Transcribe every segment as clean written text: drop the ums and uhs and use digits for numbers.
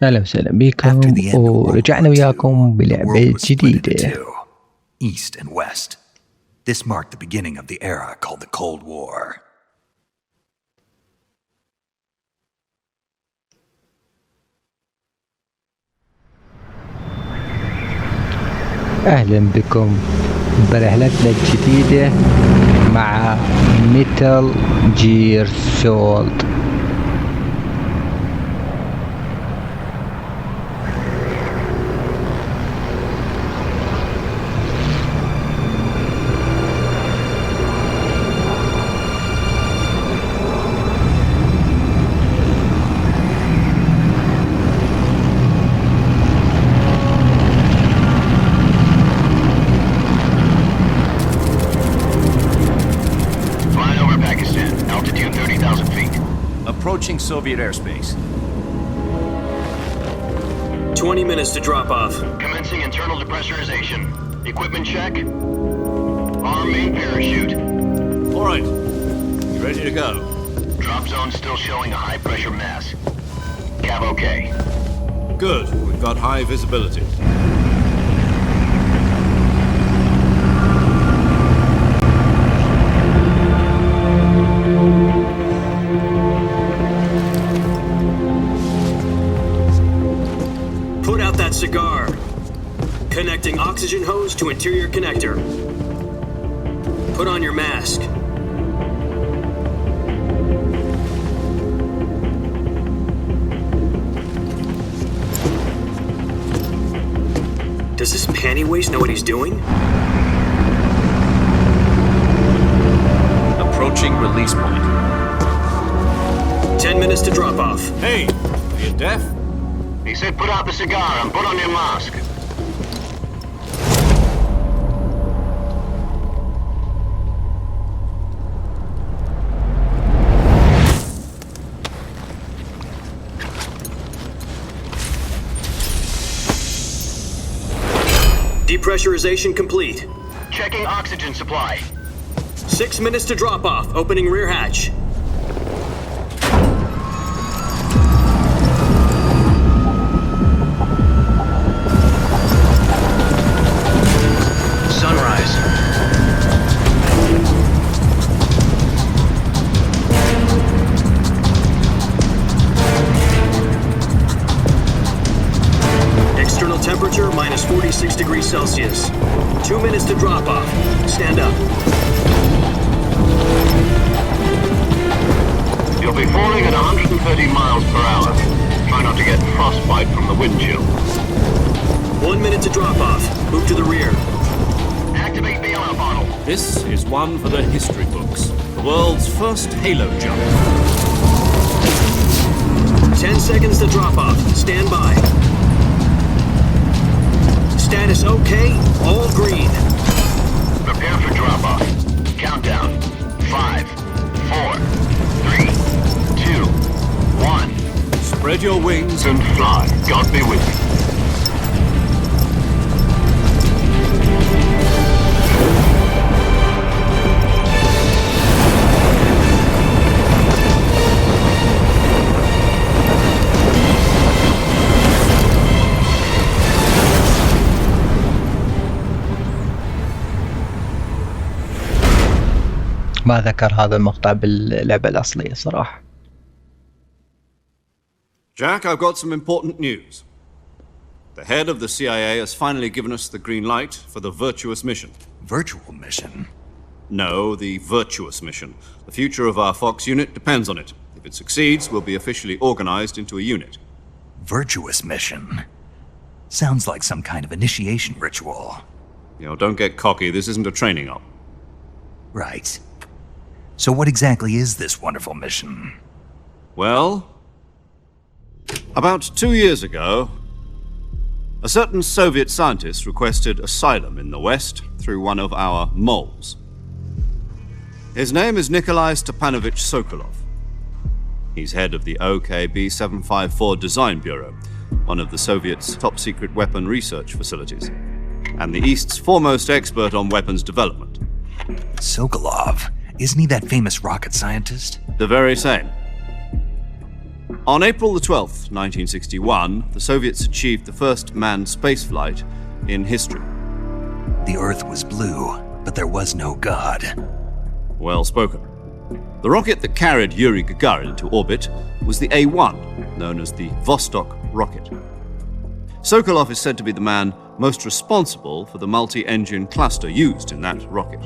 أهلا وسهلا بكم ورجعنا وياكم بلعبة جديدة. East and West. This marked the beginning of the era called the Cold War. أهلا بكم برحلتنا الجديدة مع Metal Gear Saga. Approaching Soviet airspace. 20 minutes to drop off. Commencing internal depressurization. Equipment check. Arm main parachute. All right. You ready to go? Drop zone still showing a high pressure mass. Cav okay. Good. We've got high visibility. Cigar. Connecting oxygen hose to interior connector. Put on your mask. Does this pantywaist know what he's doing? Approaching release point. 10 minutes to drop off. Hey, are you deaf? He said put out the cigar and put on your mask. Depressurization complete. Checking oxygen supply. 6 minutes to drop off. Opening rear hatch. Temperature minus 46 degrees Celsius. 2 minutes to drop off. Stand up. You'll be falling at 130 miles per hour. Try not to get frostbite from the wind chill. 1 minute to drop off. Move to the rear. Activate the oil bottle. This is one for the history books. The world's first halo jump. 10 seconds to drop off. Stand by. Status okay, all green. Prepare for drop-off. Countdown. 5, 4, 3, 2, 1. Spread your wings and fly. God be with you. ما ذكر هذا المقطع باللعبة الأصلية صراحة. Jack, I've got some important news. The head of the CIA has finally given us the green light for the virtuous mission. Virtual mission? No, the virtuous mission. The future of our Fox unit depends on it. If it succeeds, we'll be officially organized into a unit. Virtuous mission? Sounds like some kind of initiation ritual. You know, don't get cocky. This isn't a training op. Right. So what exactly is this wonderful mission? Well, about 2 years ago, a certain Soviet scientist requested asylum in the West through one of our moles. His name is Nikolai Stepanovich Sokolov. He's head of the OKB 754 Design Bureau, one of the Soviets' top-secret weapon research facilities, and the East's foremost expert on weapons development. Sokolov? Isn't he that famous rocket scientist? The very same. On April the 12th, 1961, the Soviets achieved the first manned spaceflight in history. The Earth was blue, but there was no God. Well spoken. The rocket that carried Yuri Gagarin into orbit was the A-1, known as the Vostok rocket. Sokolov is said to be the man most responsible for the multi-engine cluster used in that rocket.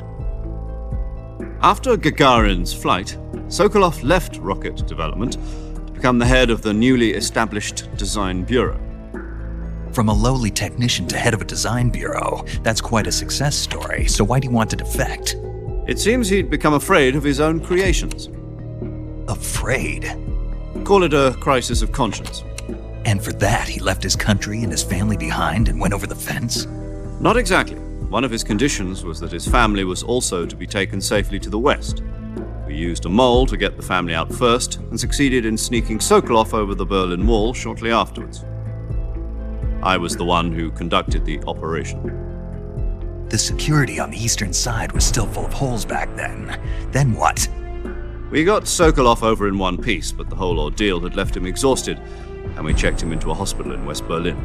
After Gagarin's flight, Sokolov left rocket development to become the head of the newly established design bureau. From a lowly technician to head of a design bureau, that's quite a success story, so why do you want to defect? It seems he'd become afraid of his own creations. Afraid? Call it a crisis of conscience. And for that, he left his country and his family behind and went over the fence? Not exactly. One of his conditions was that his family was also to be taken safely to the west. We used a mole to get the family out first and succeeded in sneaking Sokolov over the Berlin Wall shortly afterwards. I was the one who conducted the operation. The security on the eastern side was still full of holes back then. Then what? We got Sokolov over in one piece, but the whole ordeal had left him exhausted, and we checked him into a hospital in West Berlin.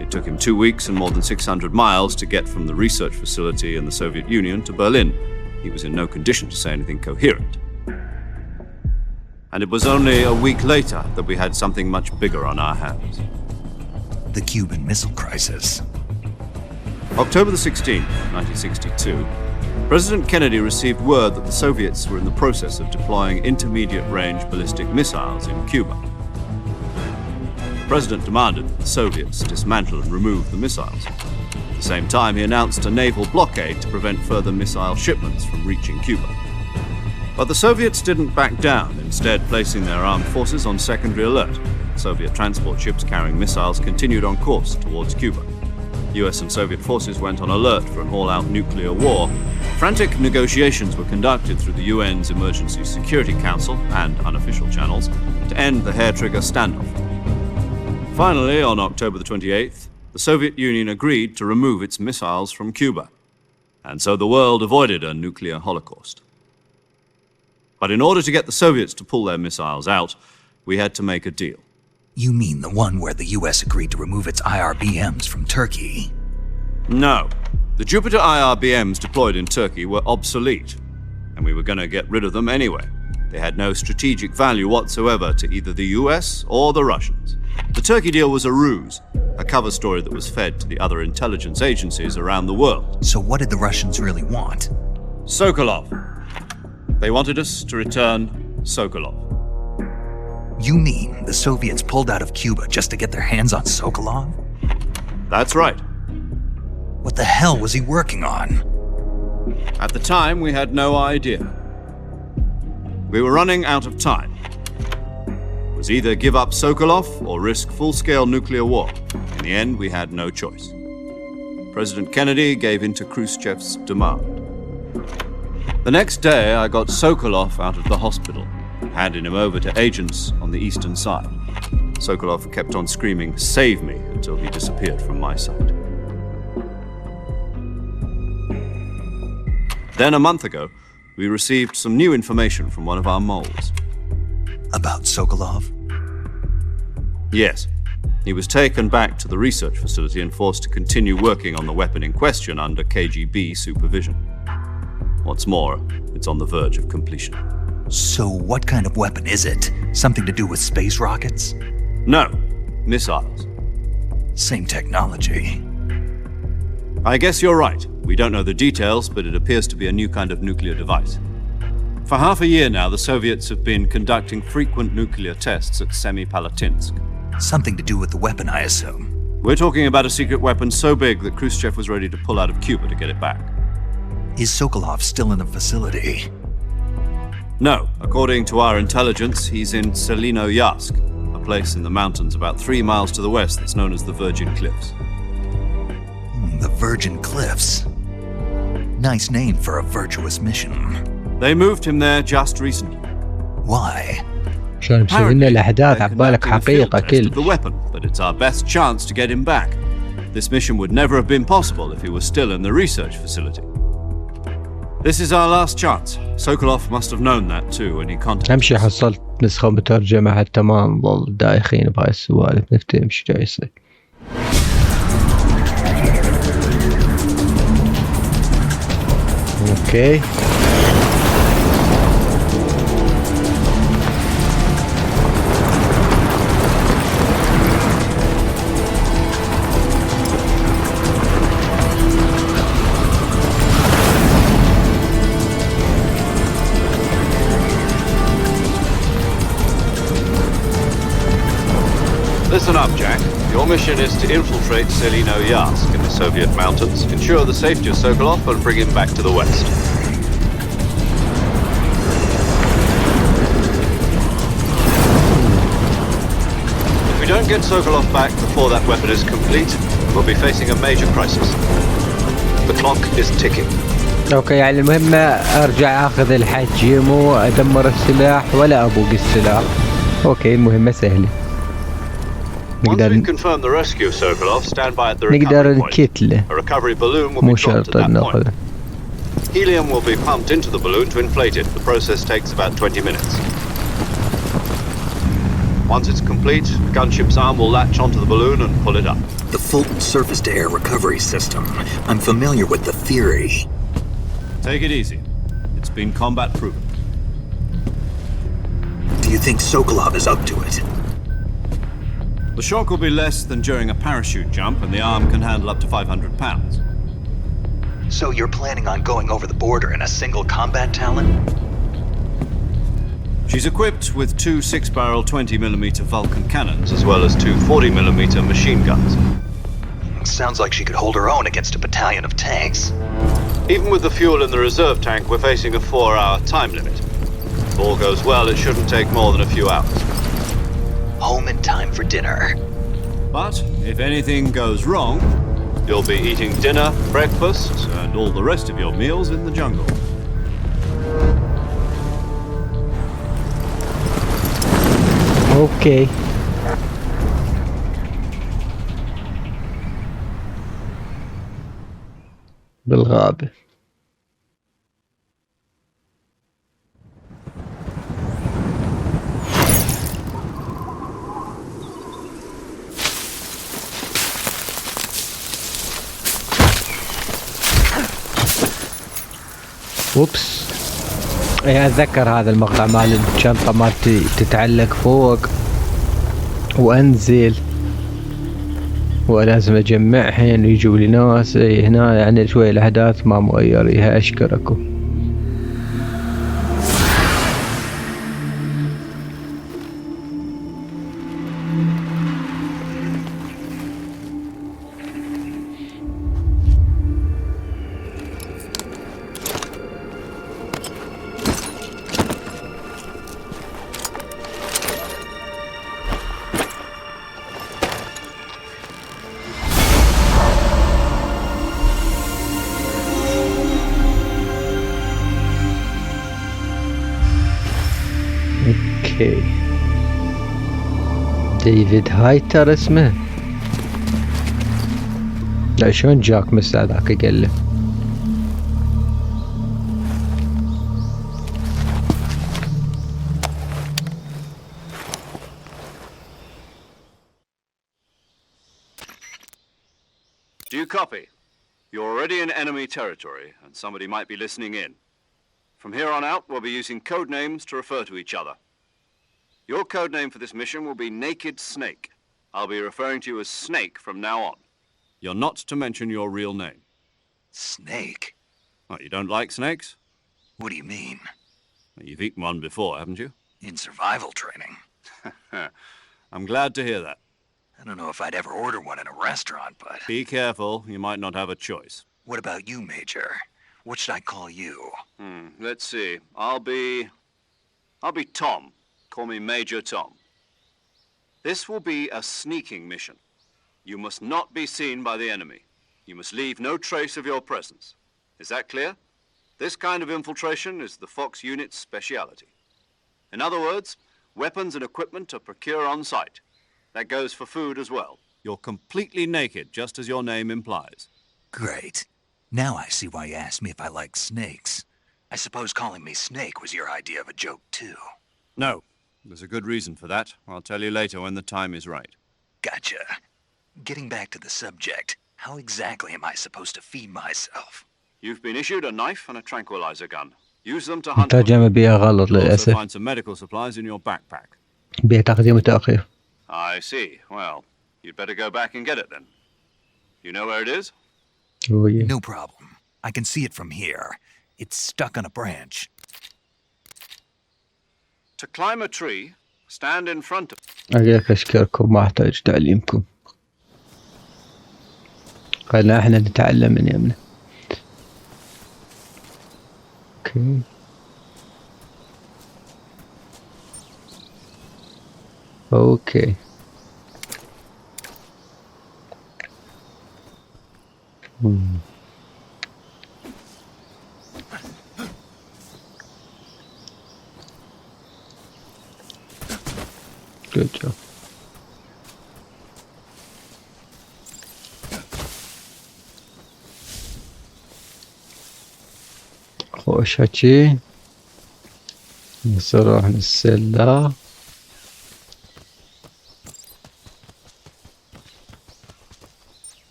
It took him 2 weeks and more than 600 miles to get from the research facility in the Soviet Union to Berlin. He was in no condition to say anything coherent. And it was only a week later that we had something much bigger on our hands. The Cuban Missile Crisis. October the 16th, 1962, President Kennedy received word that the Soviets were in the process of deploying intermediate-range ballistic missiles in Cuba. The President demanded that the Soviets dismantle and remove the missiles. At the same time, he announced a naval blockade to prevent further missile shipments from reaching Cuba. But the Soviets didn't back down, instead placing their armed forces on secondary alert. Soviet transport ships carrying missiles continued on course towards Cuba. US and Soviet forces went on alert for an all-out nuclear war. Frantic negotiations were conducted through the UN's Emergency Security Council and unofficial channels to end the hair-trigger standoff. Finally, on October the 28th, the Soviet Union agreed to remove its missiles from Cuba. And so the world avoided a nuclear holocaust. But in order to get the Soviets to pull their missiles out, we had to make a deal. You mean the one where the US agreed to remove its IRBMs from Turkey? No. The Jupiter IRBMs deployed in Turkey were obsolete, and we were going to get rid of them anyway. They had no strategic value whatsoever to either the US or the Russians. The Turkey deal was a ruse, a cover story that was fed to the other intelligence agencies around the world. So what did the Russians really want? Sokolov. They wanted us to return Sokolov. You mean the Soviets pulled out of Cuba just to get their hands on Sokolov? That's right. What the hell was he working on? At the time, we had no idea. We were running out of time. It was either give up Sokolov or risk full-scale nuclear war. In the end, we had no choice. President Kennedy gave in to Khrushchev's demand. The next day, I got Sokolov out of the hospital, handing him over to agents on the eastern side. Sokolov kept on screaming, "Save me," until he disappeared from my sight. Then a month ago, we received some new information from one of our moles. About Sokolov? Yes. He was taken back to the research facility and forced to continue working on the weapon in question under KGB supervision. What's more, it's on the verge of completion. So what kind of weapon is it? Something to do with space rockets? No, missiles. Same technology. I guess you're right. We don't know the details, but it appears to be a new kind of nuclear device. For half a year now, the Soviets have been conducting frequent nuclear tests at Semipalatinsk. Something to do with the weapon, I assume. We're talking about a secret weapon so big that Khrushchev was ready to pull out of Cuba to get it back. Is Sokolov still in the facility? No. According to our intelligence, he's in Selinoyarsk, a place in the mountains about 3 miles to the west that's known as the Virgin Cliffs. The Virgin Cliffs. Nice name for a virtuous mission. They moved him there just recently. Why? شلون مسوي لنا الأحداث عبالك حقيقة كل. The weapon, but it's our best chance to get him back. This mission would never have been possible if he was still in the research facility. This is our last chance. Sokolov must have known that too when he contacted أهم شيء us. حصلت صارت نسخة مترجمة حتى ما نظل دايخين بهاي السوالف نفتهم ايش جاي يصير. اوكي Listen up, Jack. Your mission is to infiltrate Selino Yask in the Soviet mountains, ensure the safety of Sokolov, and bring him back to the west. If we don't get Sokolov back before that weapon is complete, we'll be facing a major crisis. The clock is ticking. اوكي يعني المهمة ارجع اخذ الحجي مو ادمر السلاح ولا ابوق السلاح. اوكي المهمة سهلة. نقدر نكتله مو شرط ناخذه. Helium will be pumped into the balloon to inflate it. The process takes about 20 minutes. Once it's complete, the gunship's arm will latch onto the balloon and pull it up. The Fulton surface-to-air recovery system. I'm familiar with the theory. Take it easy. It's been combat proven. Do you think Sokolov is up to it? The shock will be less than during a parachute jump, and the arm can handle up to 500 pounds. So you're planning on going over the border in a single combat Talon? She's equipped with two 6-barrel 20mm Vulcan cannons, as well as two 40mm machine guns. Sounds like she could hold her own against a battalion of tanks. Even with the fuel in the reserve tank, we're facing a 4-hour time limit. If all goes well, it shouldn't take more than a few hours. Home in time for dinner. But if anything goes wrong, you'll be eating dinner, breakfast, and all the rest of your meals in the jungle. اوكي بالغابة. اوبس اي اتذكر هذا المقطع مال الشنطة مالتي تتعلق فوق وانزل ولازم اجمعهن ويجوا لي ناس. هنا يعني شوي الاحداث ما مغيريها. اشكركم. اوكي ديفيد هايتر اسمه. لا شلون جاك مسا ذاك قال له. Do you copy? You're already in enemy territory, and somebody might be listening in. From here on out, we'll be using code names to refer to each other. Your code name for this mission will be Naked Snake. I'll be referring to you as Snake from now on. You're not to mention your real name. Snake? What, you don't like snakes? What do you mean? Well, you've eaten one before, haven't you? In survival training. I'm glad to hear that. I don't know if I'd ever order one in a restaurant, but... Be careful, you might not have a choice. What about you, Major? What should I call you? Let's see. I'll be Tom. Call me Major Tom. This will be a sneaking mission. You must not be seen by the enemy. You must leave no trace of your presence. Is that clear? This kind of infiltration is the Fox unit's speciality. In other words, weapons and equipment are procured on site. That goes for food as well. You're completely naked, just as your name implies. Great. Now I see why you asked me if I like snakes. I suppose calling me Snake was your idea of a joke, too. No. There's a good reason for that. I'll tell you later when the time is right. Gotcha. Getting back to the subject, how exactly am I supposed to feed myself? You've been issued a knife and a tranquilizer gun. Use them to hunt. ترجمة بيها غلط You'll also للأسف. find some medical supplies in your backpack. بيها تقديم وتأخير. I see. Well, you'd better go back and get it then. You know where it is? Oh yeah. No problem. I can see it from here. It's stuck on a branch. To climb a tree, stand in front of... أجيك أشكركم ما أحتاج تعليمكم. خلنا احنا نتعلم من يمنا. اوكي. اوكي. Good job. خوش هاتشي نروح للسلة.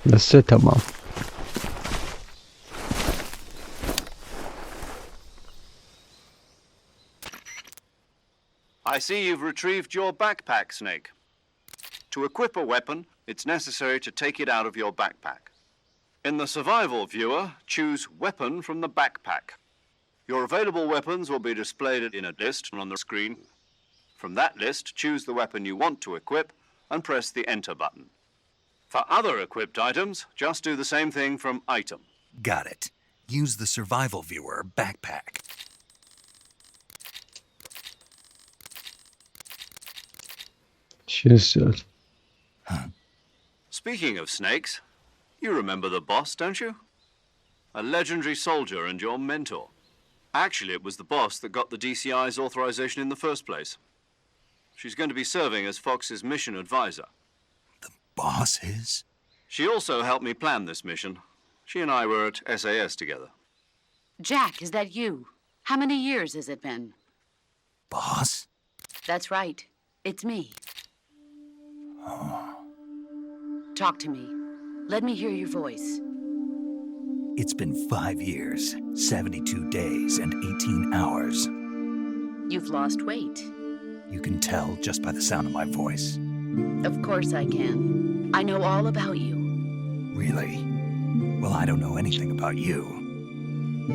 بس تمام. I see you've retrieved your backpack, Snake. To equip a weapon, it's necessary to take it out of your backpack. In the survival viewer, choose Weapon from the backpack. Your available weapons will be displayed in a list on the screen. From that list, choose the weapon you want to equip and press the Enter button. For other equipped items, just do the same thing from Item. Got it. Use the survival viewer backpack. شنو السؤال؟ Speaking of snakes, you remember the boss, don't you? A legendary soldier and your mentor. Actually, it was the boss that got the DCI's authorization in the first place. She's going to be serving as Fox's mission advisor. The boss is? She also helped me plan this mission. She and I were at SAS together. Jack, is that you? How many years has it been? Boss? That's right. It's me. Talk to me. Let me hear your voice. It's been 5 years, 72 days, and 18 hours. You've lost weight. You can tell just by the sound of my voice. Of course I can. I know all about you. Really? Well, I don't know anything about you.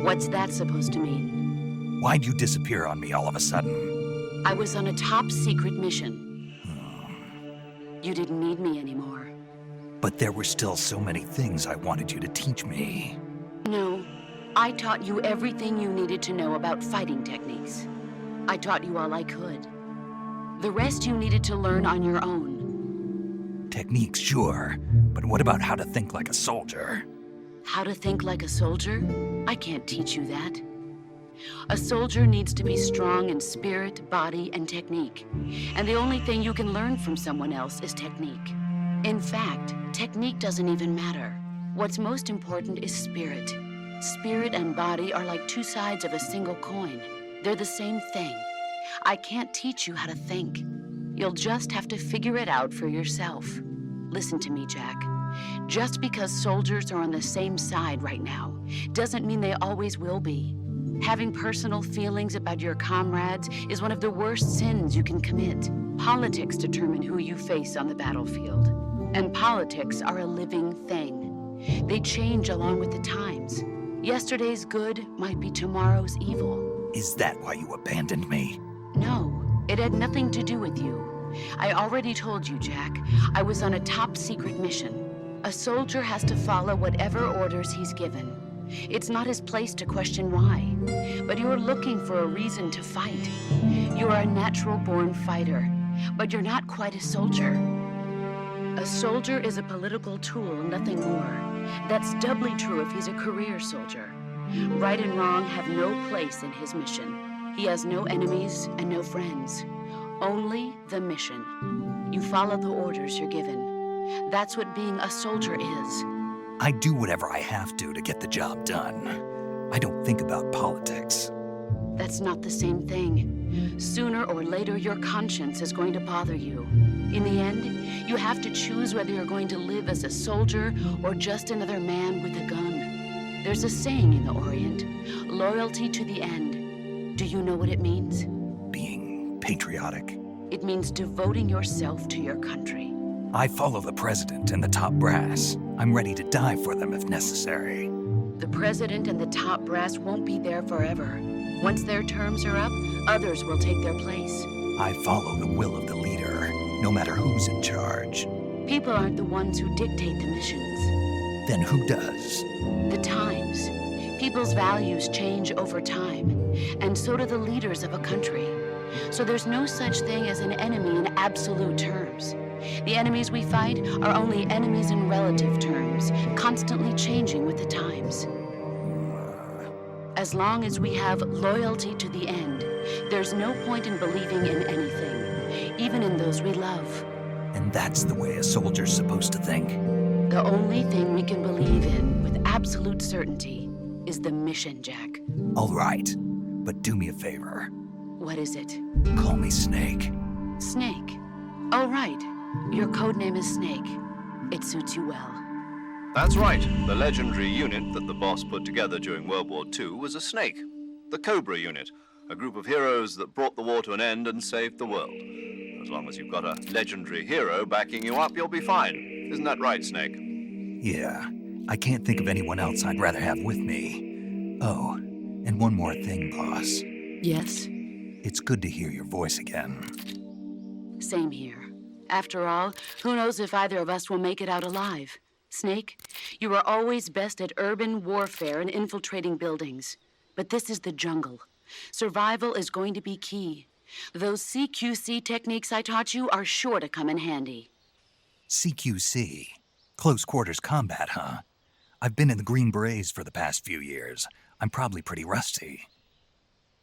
What's that supposed to mean? Why'd you disappear on me all of a sudden? I was on a top-secret mission. You didn't need me anymore. But there were still so many things I wanted you to teach me. No, I taught you everything you needed to know about fighting techniques. I taught you all I could. The rest you needed to learn on your own. Techniques, sure, but what about how to think like a soldier? How to think like a soldier? I can't teach you that. A soldier needs to be strong in spirit, body, and technique. And the only thing you can learn from someone else is technique. In fact, technique doesn't even matter. What's most important is spirit. Spirit and body are like two sides of a single coin. They're the same thing. I can't teach you how to think. You'll just have to figure it out for yourself. Listen to me, Jack. Just because soldiers are on the same side right now doesn't mean they always will be. Having personal feelings about your comrades is one of the worst sins you can commit. Politics determine who you face on the battlefield. And politics are a living thing. They change along with the times. Yesterday's good might be tomorrow's evil. Is that why you abandoned me? No, it had nothing to do with you. I already told you, Jack. I was on a top-secret mission. A soldier has to follow whatever orders he's given. It's not his place to question why. But you're looking for a reason to fight. You're a natural-born fighter, but you're not quite a soldier. A soldier is a political tool, nothing more. That's doubly true if he's a career soldier. Right and wrong have no place in his mission. He has no enemies and no friends. Only the mission. You follow the orders you're given. That's what being a soldier is. I do whatever I have to get the job done. I don't think about politics. That's not the same thing. Sooner or later, your conscience is going to bother you. In the end, you have to choose whether you're going to live as a soldier or just another man with a gun. There's a saying in the Orient, loyalty to the end. Do you know what it means? Being patriotic. It means devoting yourself to your country. I follow the president and the top brass. I'm ready to die for them if necessary. The president and the top brass won't be there forever. Once their terms are up, others will take their place. I follow the will of the leader, no matter who's in charge. People aren't the ones who dictate the missions. Then who does? The times. People's values change over time, and so do the leaders of a country. So there's no such thing as an enemy in absolute terms. The enemies we fight are only enemies in relative terms, constantly changing with the times. As long as we have loyalty to the end, there's no point in believing in anything, even in those we love. And that's the way a soldier's supposed to think. The only thing we can believe in with absolute certainty is the mission, Jack. All right, but do me a favor. What is it? Call me Snake. Snake. Oh, right. Your codename is Snake. It suits you well. That's right. The legendary unit that the boss put together during World War II was a snake. The Cobra unit, a group of heroes that brought the war to an end and saved the world. As long as you've got a legendary hero backing you up, you'll be fine. Isn't that right, Snake? Yeah, I can't think of anyone else I'd rather have with me. Oh, and one more thing, boss. Yes? It's good to hear your voice again. Same here. After all, who knows if either of us will make it out alive? Snake, you are always best at urban warfare and infiltrating buildings. But this is the jungle. Survival is going to be key. Those CQC techniques I taught you are sure to come in handy. CQC? Close quarters combat, huh? I've been in the Green Berets for the past few years. I'm probably pretty rusty.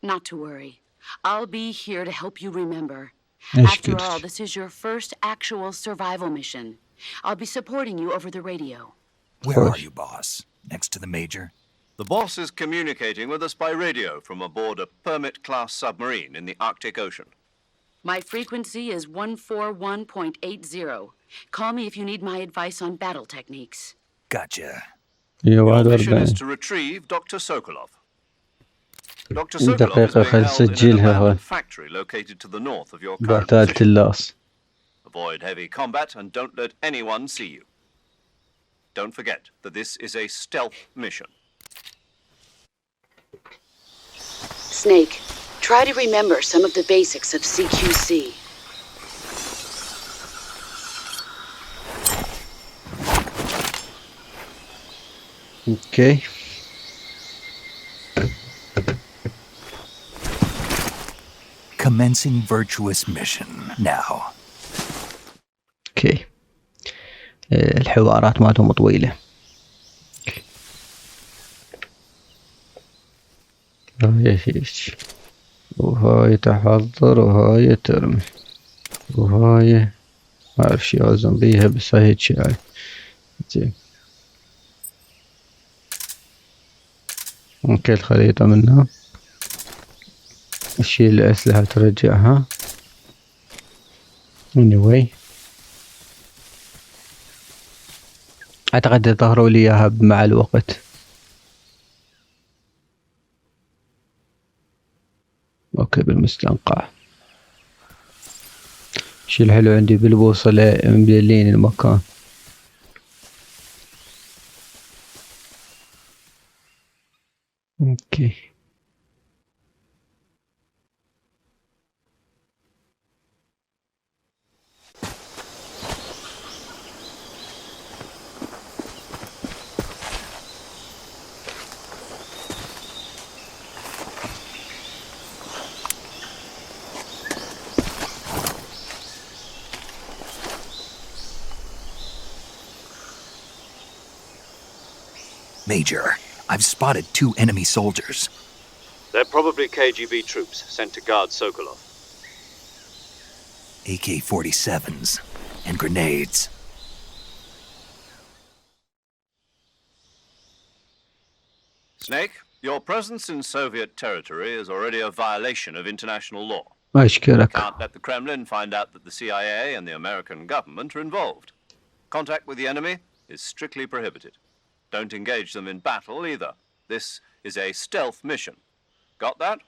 Not to worry. I'll be here to help you remember. That's After good. all, this is your first actual survival mission. I'll be supporting you over the radio. Where course. are you, boss? Next to the Major? The boss is communicating with us by radio from aboard a Permit-class submarine in the Arctic Ocean. My frequency is 141.80. Call me if you need my advice on battle techniques. Gotcha. هي Your واحد mission is وأربعين to retrieve Dr. Sokolov. Dr. Sokolov is دقيقة being خل held in an سجلها هون abandoned factory located to the north of your current بعتاد position. اللاص. Avoid heavy combat and don't let anyone see you. Don't forget that this is a stealth mission. Snake, try to remember some of the basics of CQC. اوكي. Commencing virtuous mission now. اوكي. الحوارات مالتهم طويلة. هاي هيك وهاي تحضر وهاي ترمي وهاي ما اعرف شي اوزن بيها بس هاي هيك هاي زين. اوكي الخريطة منها اشيل الاسلحة ترجعها anyway. اعتقد ظهروا لي اياها مع الوقت. اوكي بالمستنقع. شي الحلو عندي بالبوصلة مدلين المكان. اوكي. Major, I've spotted 2 enemy soldiers. They're probably KGB troops sent to guard Sokolov. AK-47s and grenades. Snake, your presence in Soviet territory is already a violation of international law. أشكرك. Can't let the Kremlin find out that the CIA and the American government are involved. Contact with the enemy is strictly prohibited. Don't engage them in battle either. This is a stealth mission. Got that?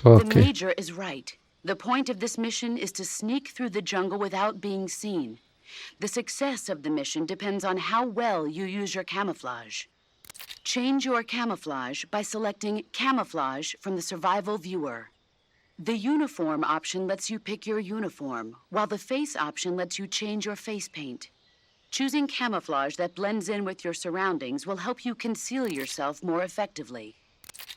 The Major is right. The point of this mission is to sneak through the jungle without being seen. The success of the mission depends on how well you use your camouflage. Change your camouflage by selecting Camouflage from the Survival Viewer. The Uniform option lets you pick your uniform, while the Face option lets you change your face paint. Choosing camouflage that blends in with your surroundings will help you conceal yourself more effectively.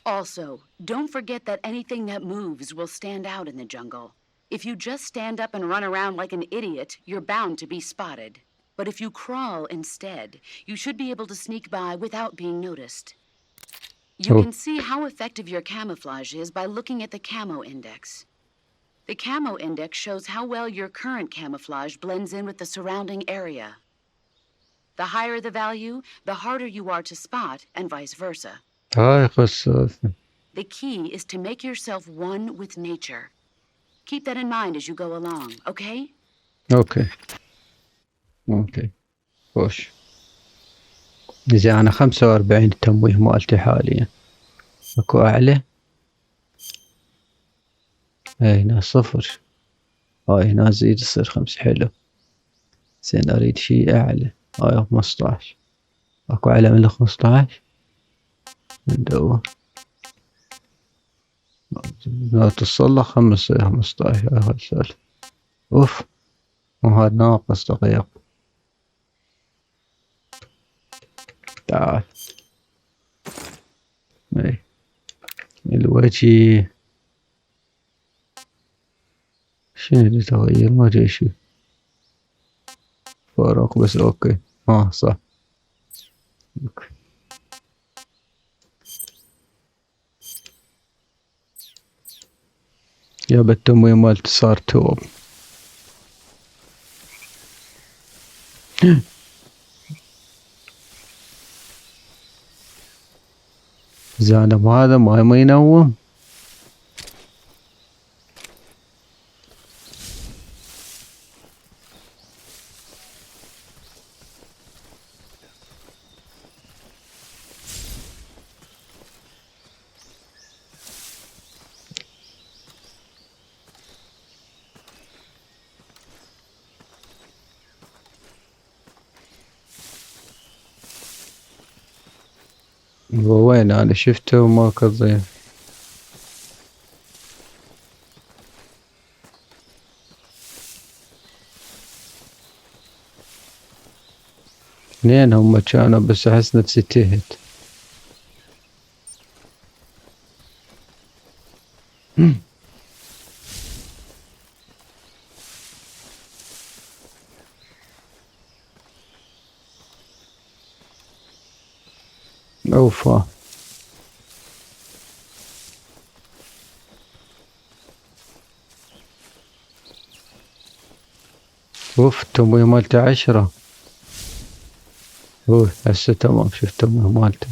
Also, don't forget that anything that moves will stand out in the jungle. If you just stand up and run around like an idiot, you're bound to be spotted. But if you crawl instead, you should be able to sneak by without being noticed. You can see how effective your camouflage is by looking at the camo index. The camo index shows how well your current camouflage blends in with the surrounding area. The higher the value, the harder you are to spot, and vice versa. هاي قصة. The key is to make yourself one with nature. Keep that in mind as you go along, okay? اوكي خوش. زين انا 45 التمويه مالتي حاليا. اكو اعلى؟ هنا 0. هاي هنا زيد يصير 5. حلو. زين اريد شي اعلى. هاي 15. اكو اعلى من 15؟ ندور. لا تصل 15. هاي السالفة. اوف. وهذا ناقص دقيقة. تعال. اي الوجه شنو اللي تغير؟ ما ادري شو فارق بس. اوكي صح. اوكي. يا بالتمويه مالتي صار توب. زانب هذا ما ينوم. وين انا شفته وما كضي. اثنين هم كانوا بس احس نفسي تهت. اوفا اوف التمويه مالتي 10. هسه تمام. شفت التمويه مالتك.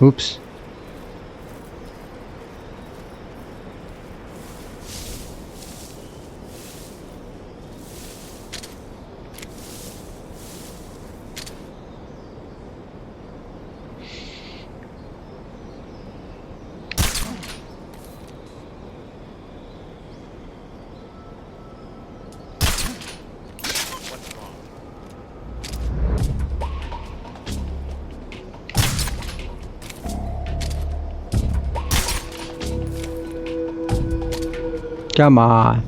اوبس. Come on.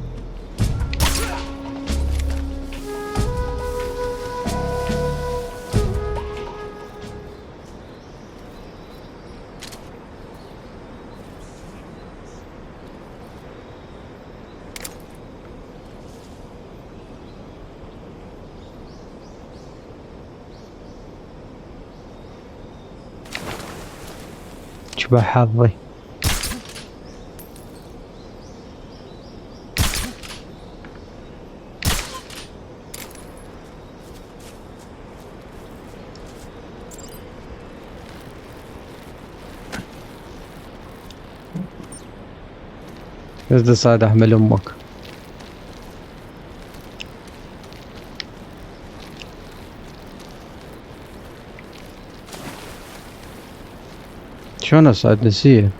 يشبه حظي. بس صاد احمل امك. شلون اصعد نسيه؟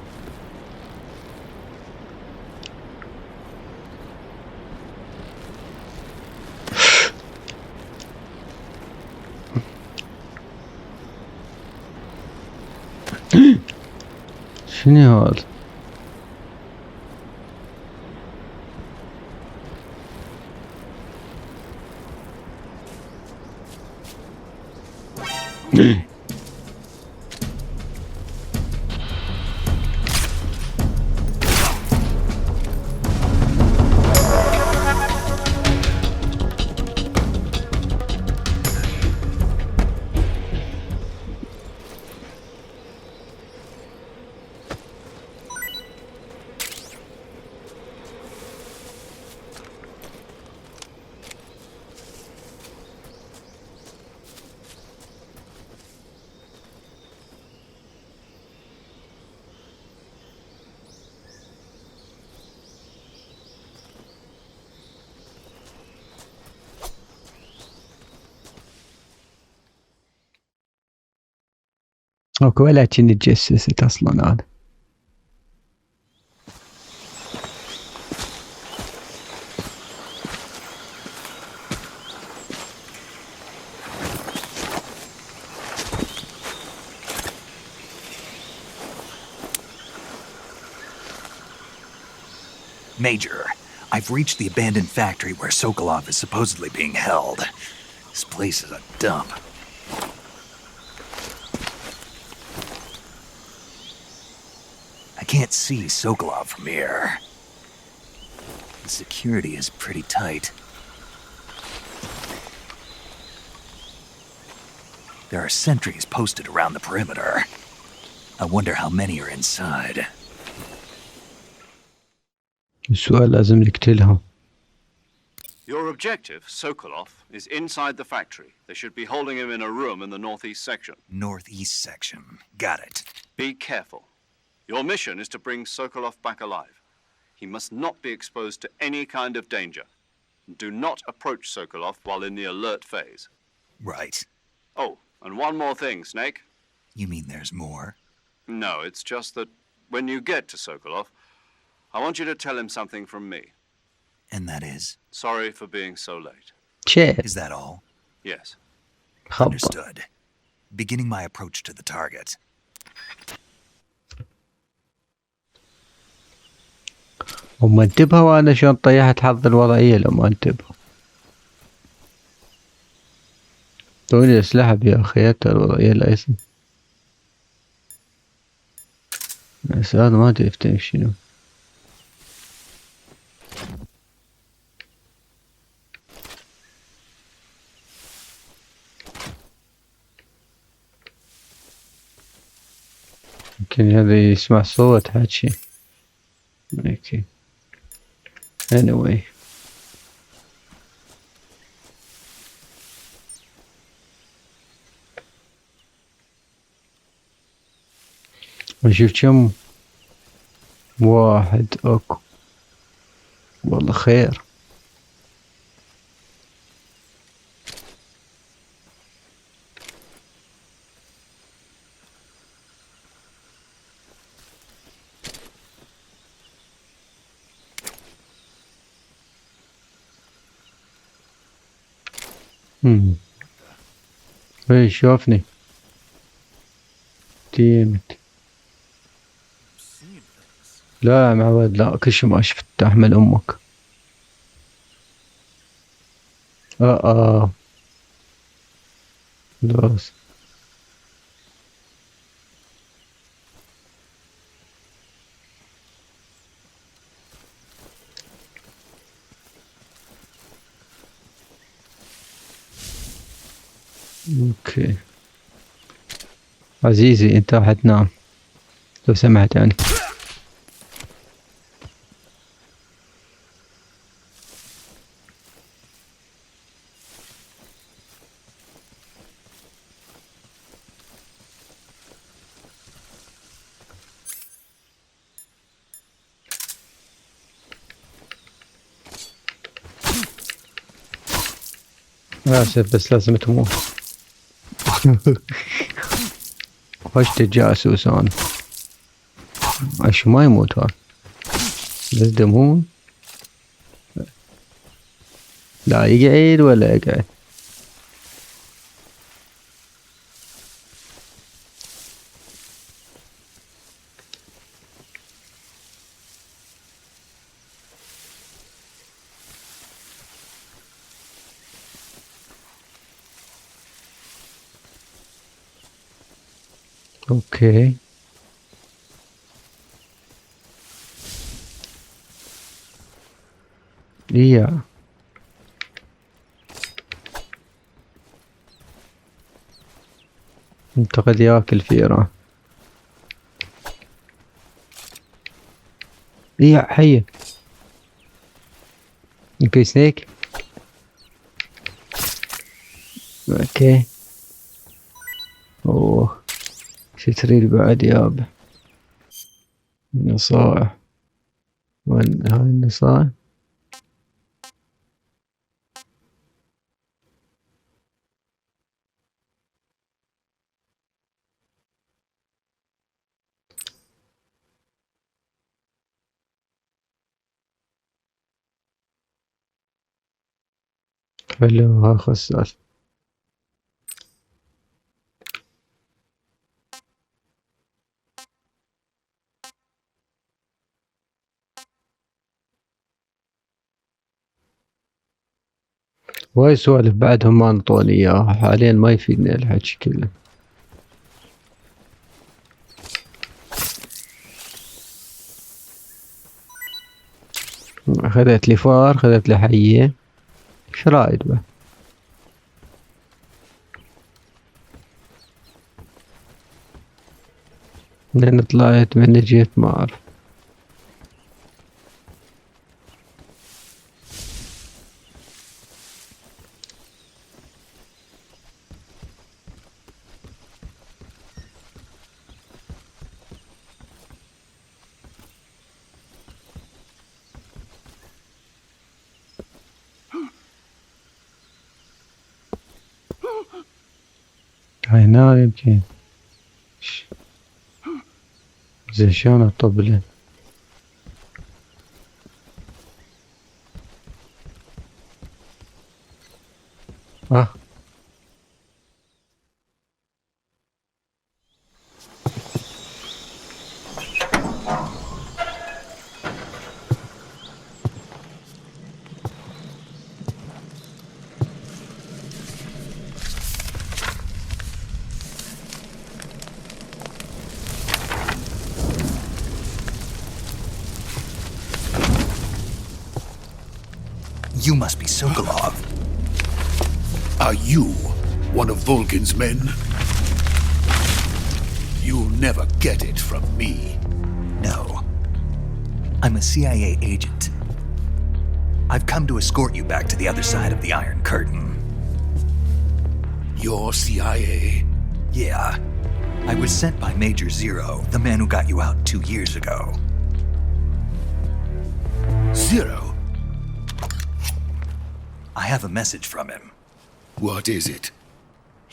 شنو هذا؟ اوكي ولا كني تجسست اصلا انا. Major, I've reached the abandoned factory where Sokolov is supposedly being held. This place is a dump. I can't see Sokolov from here. The security is pretty tight. There are sentries posted around the perimeter. I wonder how many are inside. السؤال لازم نقتلهم. Your objective, Sokolov, is inside the factory. They should be holding him in a room in the northeast section. Northeast section. Got it. Be careful. Your mission is to bring Sokolov back alive. He must not be exposed to any kind of danger. Do not approach Sokolov while in the alert phase. Right. Oh, and one more thing, Snake. You mean there's more? No, it's just that when you get to Sokolov, I want you to tell him something from me. And that is? Sorry for being so late. شيء. Is that all? Yes. خبط. Understood. Beginning my approach to the target. وما انتبهوا وانا شلون طيحت حظ الوضعية لما انتبهوا. دوني اسلحة يا اخي الوضعية الايسن. بس هذا ما ادري افتهم شنو. يمكن هذا يسمع صوت حكي. اوكي. anyway. نشوف كم واحد اكو. والله خير. اي شوفني تيمت. لا يا معود لا كل شي ما شفت احمل امك. دوس. اوكي عزيزي انت راح تنام. لو سمحت يعني. آسف بس لازم تموت. وش الجاسوس أنا عشان ما يموت هذا بس دمون. لا يقعد ولا يقعد. اوكي يا انتقد ياكل فيرة. يا حية يمكن سنيك. اوكي اوه شي تريد بعد يابا. نصائح وين هاي النصائح؟ خلوها خسال. وايد سوالف بعدهم ما نطول اياها حاليا ما يفيدني الحكي كله. اخذت لي فار اخذت لي حية ايش رايد به. من طلعت من جيت ما اعرف. هاي نار يمكن زي شلون اطبله. You must be Sokolov. Are you one of Volgin's men? You'll never get it from me. No. I'm a CIA agent. I've come to escort you back to the other side of the Iron Curtain. You're CIA? Yeah. I was sent by Major Zero, the man who got you out 2 years ago. Zero? I have a message from him. What is it?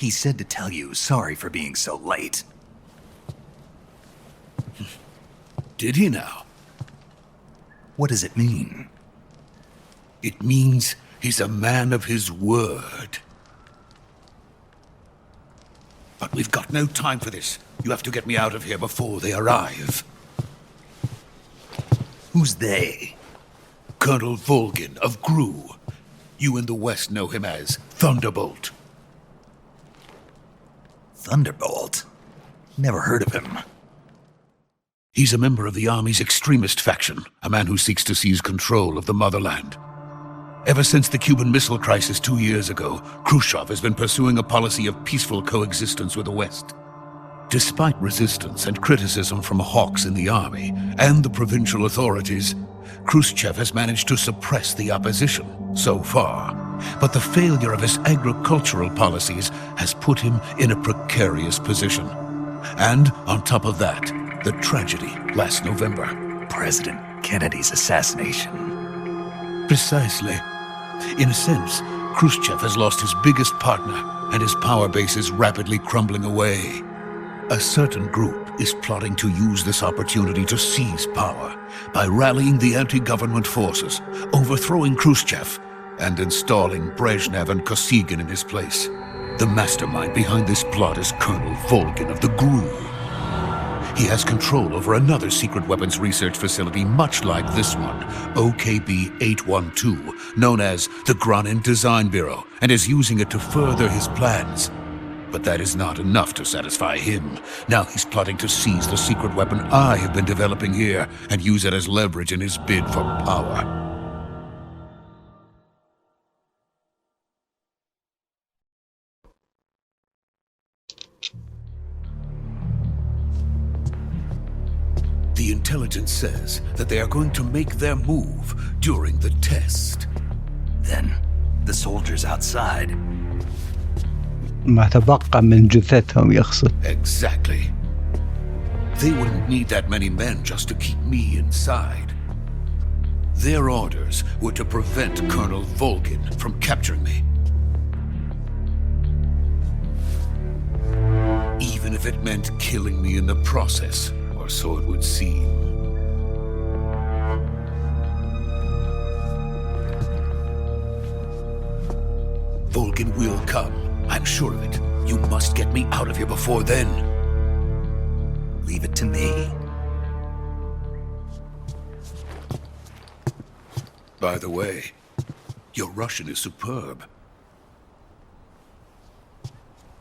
He said to tell you sorry for being so late. Did he now? What does it mean? It means he's a man of his word. But we've got no time for this. You have to get me out of here before they arrive. Who's they? Colonel Volgin of Gru. You in the West know him as Thunderbolt. Thunderbolt? Never heard of him. He's a member of the Army's extremist faction, a man who seeks to seize control of the motherland. Ever since the Cuban Missile Crisis 2 years ago, Khrushchev has been pursuing a policy of peaceful coexistence with the West. Despite resistance and criticism from hawks in the army and the provincial authorities, Khrushchev has managed to suppress the opposition so far. But the failure of his agricultural policies has put him in a precarious position. And on top of that, the tragedy last November. President Kennedy's assassination. Precisely. In a sense, Khrushchev has lost his biggest partner, and his power base is rapidly crumbling away. A certain group is plotting to use this opportunity to seize power by rallying the anti-government forces, overthrowing Khrushchev, and installing Brezhnev and Kosygin in his place. The mastermind behind this plot is Colonel Volgin of the GRU. He has control over another secret weapons research facility much like this one, OKB-812, known as the Granin Design Bureau, and is using it to further his plans. But that is not enough to satisfy him. Now he's plotting to seize the secret weapon I have been developing here and use it as leverage in his bid for power. The intelligence says that they are going to make their move during the test. Then, the soldiers outside. ما تبقى من جثتهم يقصد. Exactly. They wouldn't need that many men just to keep me inside. Their orders were to prevent Colonel Volgin from capturing me. Even if it meant killing me in the process, or so it would seem. Volgin will come. I'm sure of it. You must get me out of here before then. Leave it to me. By the way, your Russian is superb.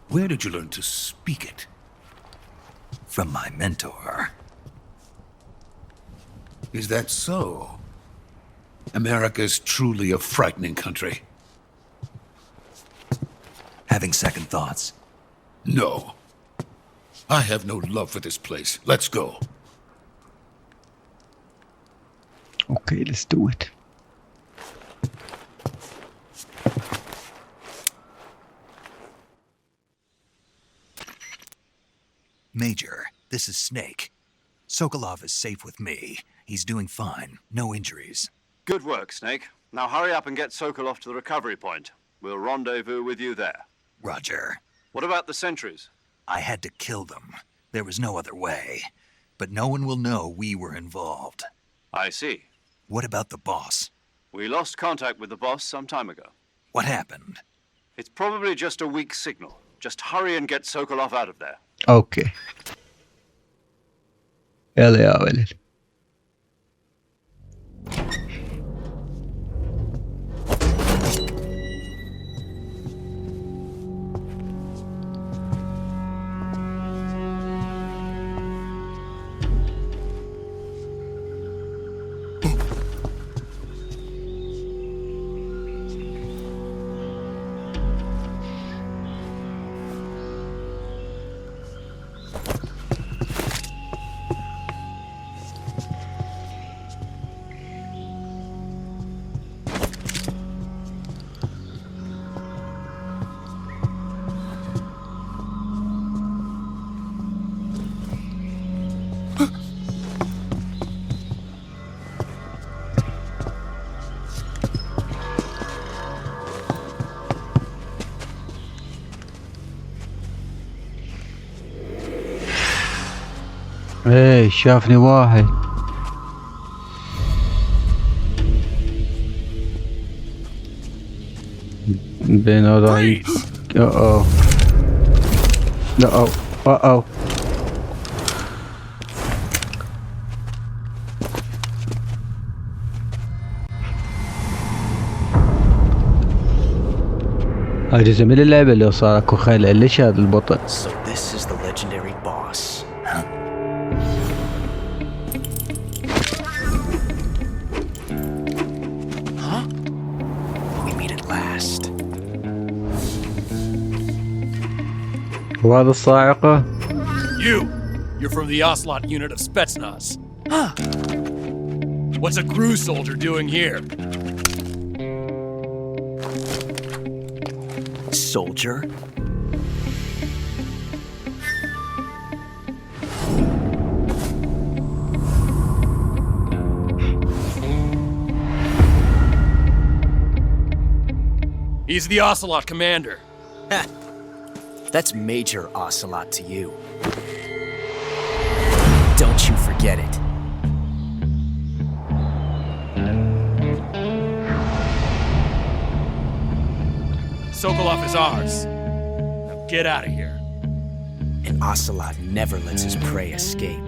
Where did you learn to speak it? From my mentor. Is that so? America is truly a frightening country. Having second thoughts? No. I have no love for this place. Let's go. Okay, let's do it. Major, this is Snake. Sokolov is safe with me. He's doing fine. No injuries. Good work, Snake. Now hurry up and get Sokolov to the recovery point. We'll rendezvous with you there. Roger. What about the sentries? I had to kill them. There was no other way. But no one will know we were involved. I see. What about the boss? We lost contact with the boss some time ago. What happened? It's probably just a weak signal. Just hurry and get Sokolov out of there. اوكي يلا يا ولد. ايه شافني واحد. بين وضعي. اوه لا اوه هاي جزء من اللعبة اللي صار اكو خيل. ليش هذا البطء؟ So this is the legendary boss, huh? Huh? We meet at last. وهذا الصاعقة You're from the Ocelot unit of Spetsnaz. What's a crew soldier doing here? Soldier? He's the Ocelot commander. That's Major Ocelot to you. Don't you forget it. Sokolov is ours. Now get out of here. And Ocelot never lets his prey escape.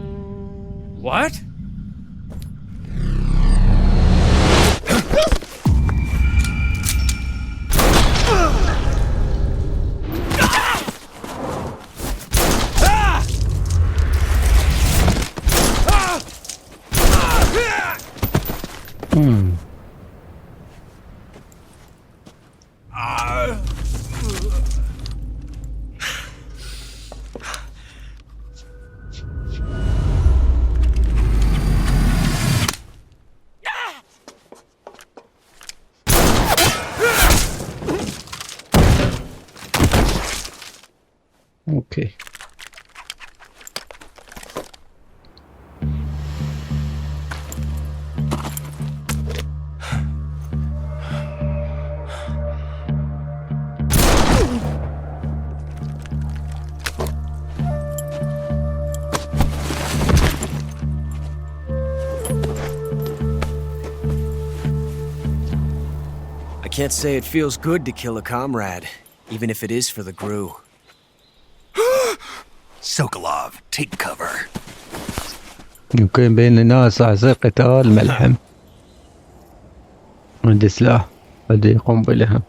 What? اوكي. I can't say it feels good to kill a comrade, even if it is for the GRU. Sokolov, take cover. يمكن بيننا صعصع قتال ملحم. عندي سلاح بدي قنبلة.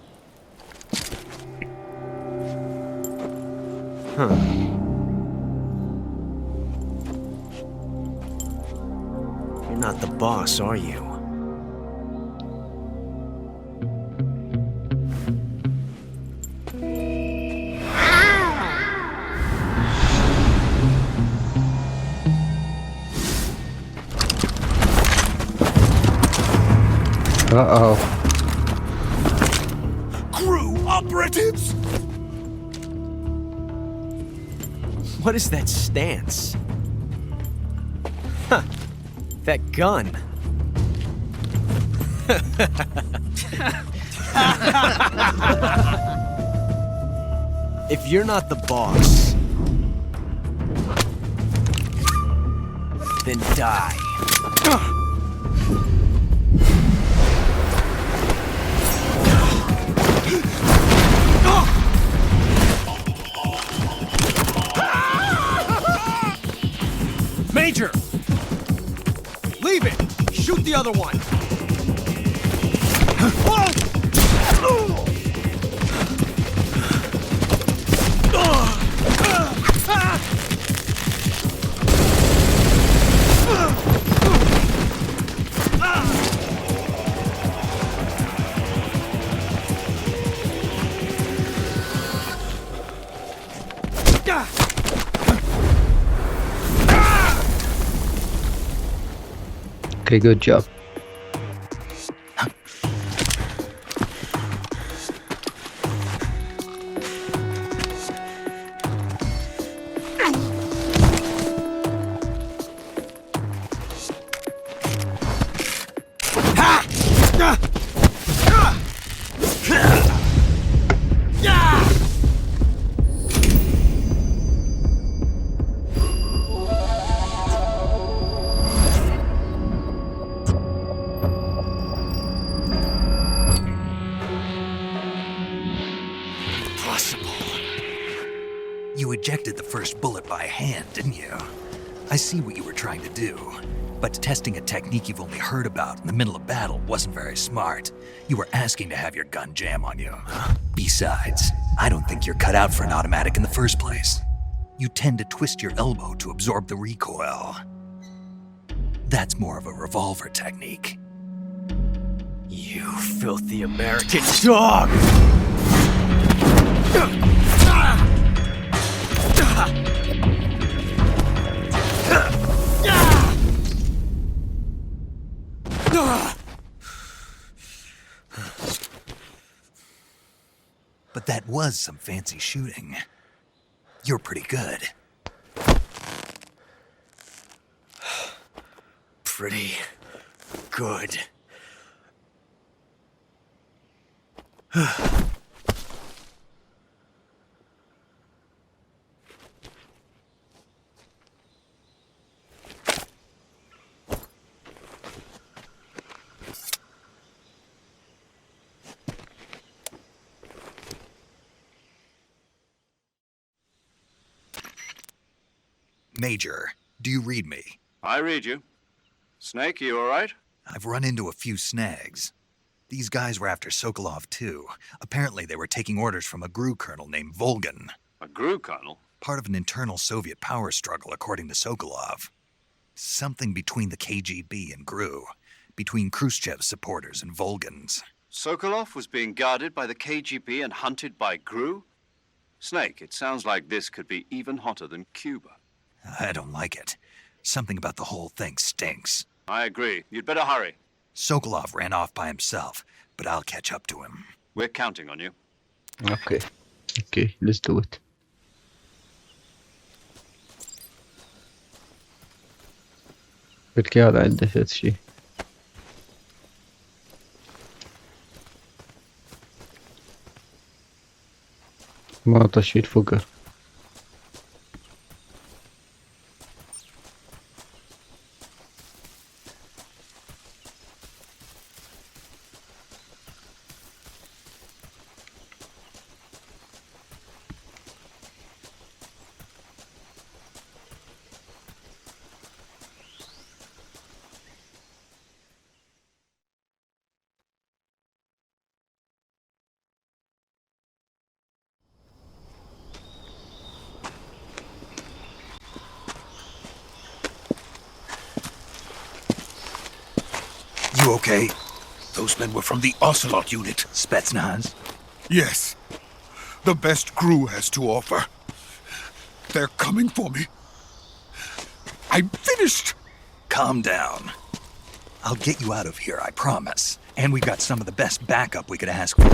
You're not the boss, are you? Uh-oh. GRU operatives! What is that stance? Huh. That gun. If you're not the boss, then die. Major! Leave it! Shoot the other one! Okay, good job. You ejected the first bullet by hand, didn't you? I see what you were trying to do. But testing a technique you've only heard about in the middle of battle wasn't very smart. You were asking to have your gun jam on you. Besides, I don't think you're cut out for an automatic in the first place. You tend to twist your elbow to absorb the recoil. That's more of a revolver technique. You filthy American dog! But that was some fancy shooting. You're pretty good. Pretty good. Major, do you read me? I read you. Snake, you all right? I've run into a few snags. These guys were after Sokolov, too. Apparently they were taking orders from a GRU colonel named Volgan. A GRU colonel? Part of an internal Soviet power struggle, according to Sokolov. Something between the KGB and GRU. Between Khrushchev's supporters and Volgan's. Sokolov was being guarded by the KGB and hunted by GRU? Snake, it sounds like this could be even hotter than Cuba. I don't like it. Something about the whole thing stinks. I agree. You'd better hurry. Sokolov ran off by himself, but I'll catch up to him. We're counting on you. Okay. Okay, let's do it. بالكاد عنده ثلاث شيء. ما تشيل فقر. You okay? Those men were from the Ocelot unit. Spetsnaz? Yes. The best GRU has to offer. They're coming for me. I'm finished! Calm down. I'll get you out of here, I promise. And we've got some of the best backup we could ask for.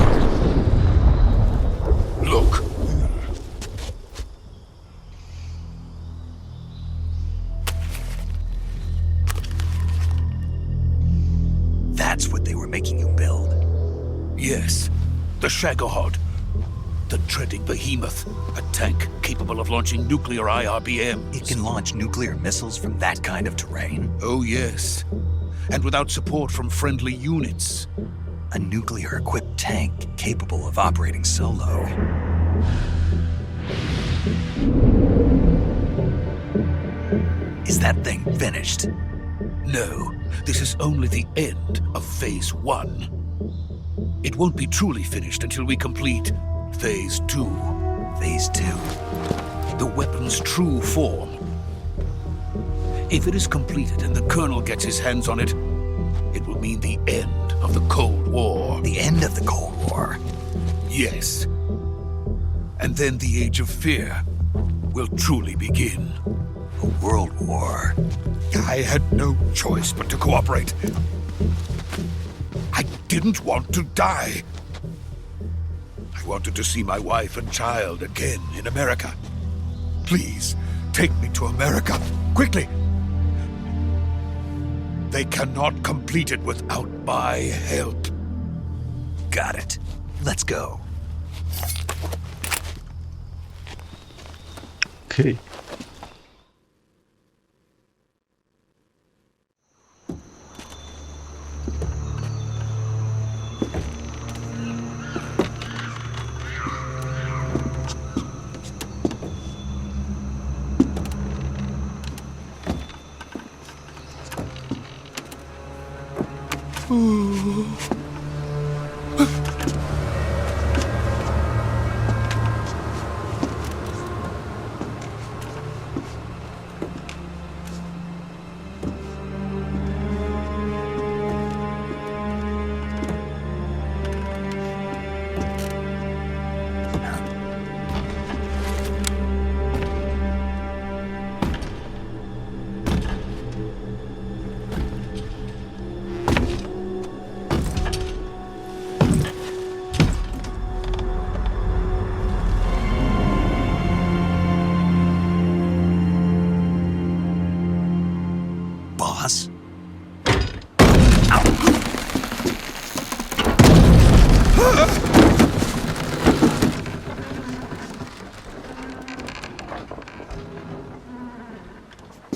Look. That's what they were making you build? Yes. The Shagohod. The treading behemoth. A tank capable of launching nuclear IRBMs. It can launch nuclear missiles from that kind of terrain? Oh, yes. And without support from friendly units. A nuclear-equipped tank capable of operating solo. Is that thing finished? No, this is only the end of Phase 1. It won't be truly finished until we complete Phase 2. Phase 2? The weapon's true form. If it is completed and the Colonel gets his hands on it, it will mean the end of the Cold War. The end of the Cold War? Yes. And then the Age of Fear will truly begin. A world war? I had no choice but to cooperate. I didn't want to die. I wanted to see my wife and child again in America. Please, take me to America, quickly. They cannot complete it without my help. Got it. Let's go. Okay.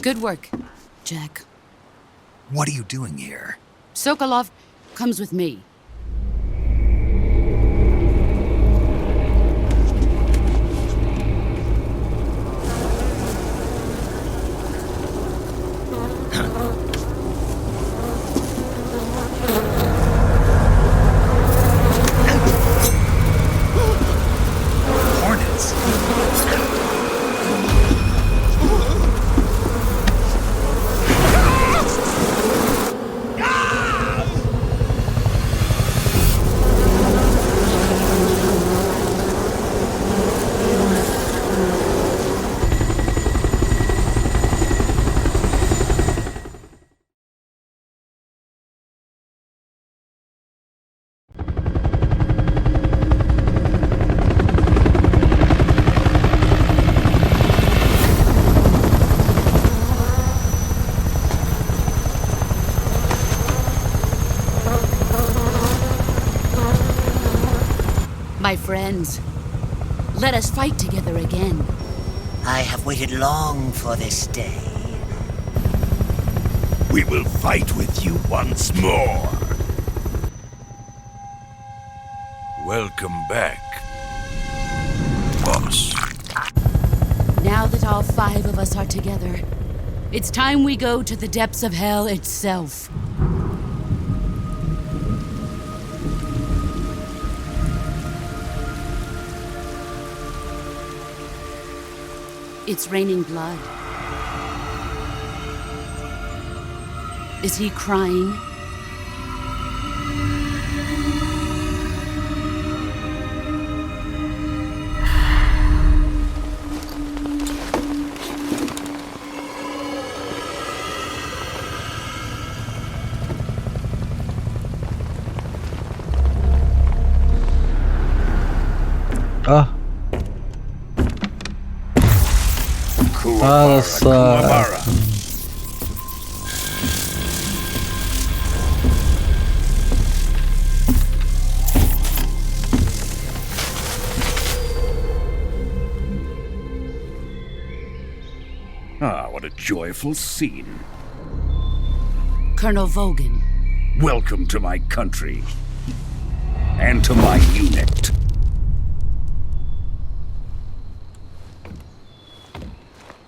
Good work, Jack. What are you doing here? Sokolov comes with me. Hornets. My friends, let us fight together again. I have waited long for this day. We will fight with you once more. Welcome back, boss. Now that all 5 of us are together, it's time we go to the depths of hell itself. It's raining blood. Is he crying? هذا الصار. Ah, what a joyful scene. Colonel Vogan. Welcome to my country. And to my unit.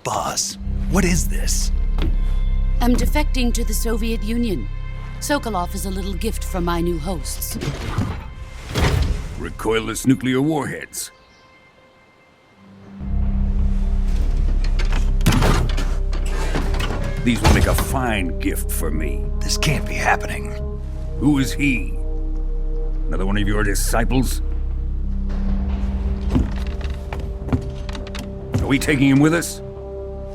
Boss, what is this? I'm defecting to the Soviet Union. Sokolov is a little gift from my new hosts. Recoilless nuclear warheads. These will make a fine gift for me. This can't be happening. Who is he? Another one of your disciples? Are we taking him with us?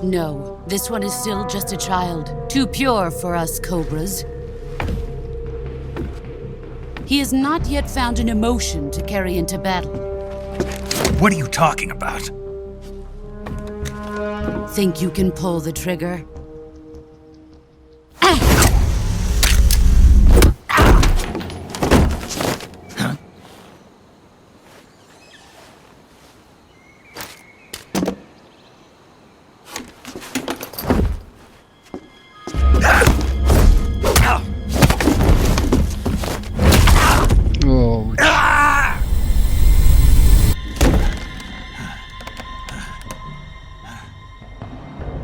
No, this one is still just a child. Too pure for us Cobras. He has not yet found an emotion to carry into battle. What are you talking about? Think you can pull the trigger?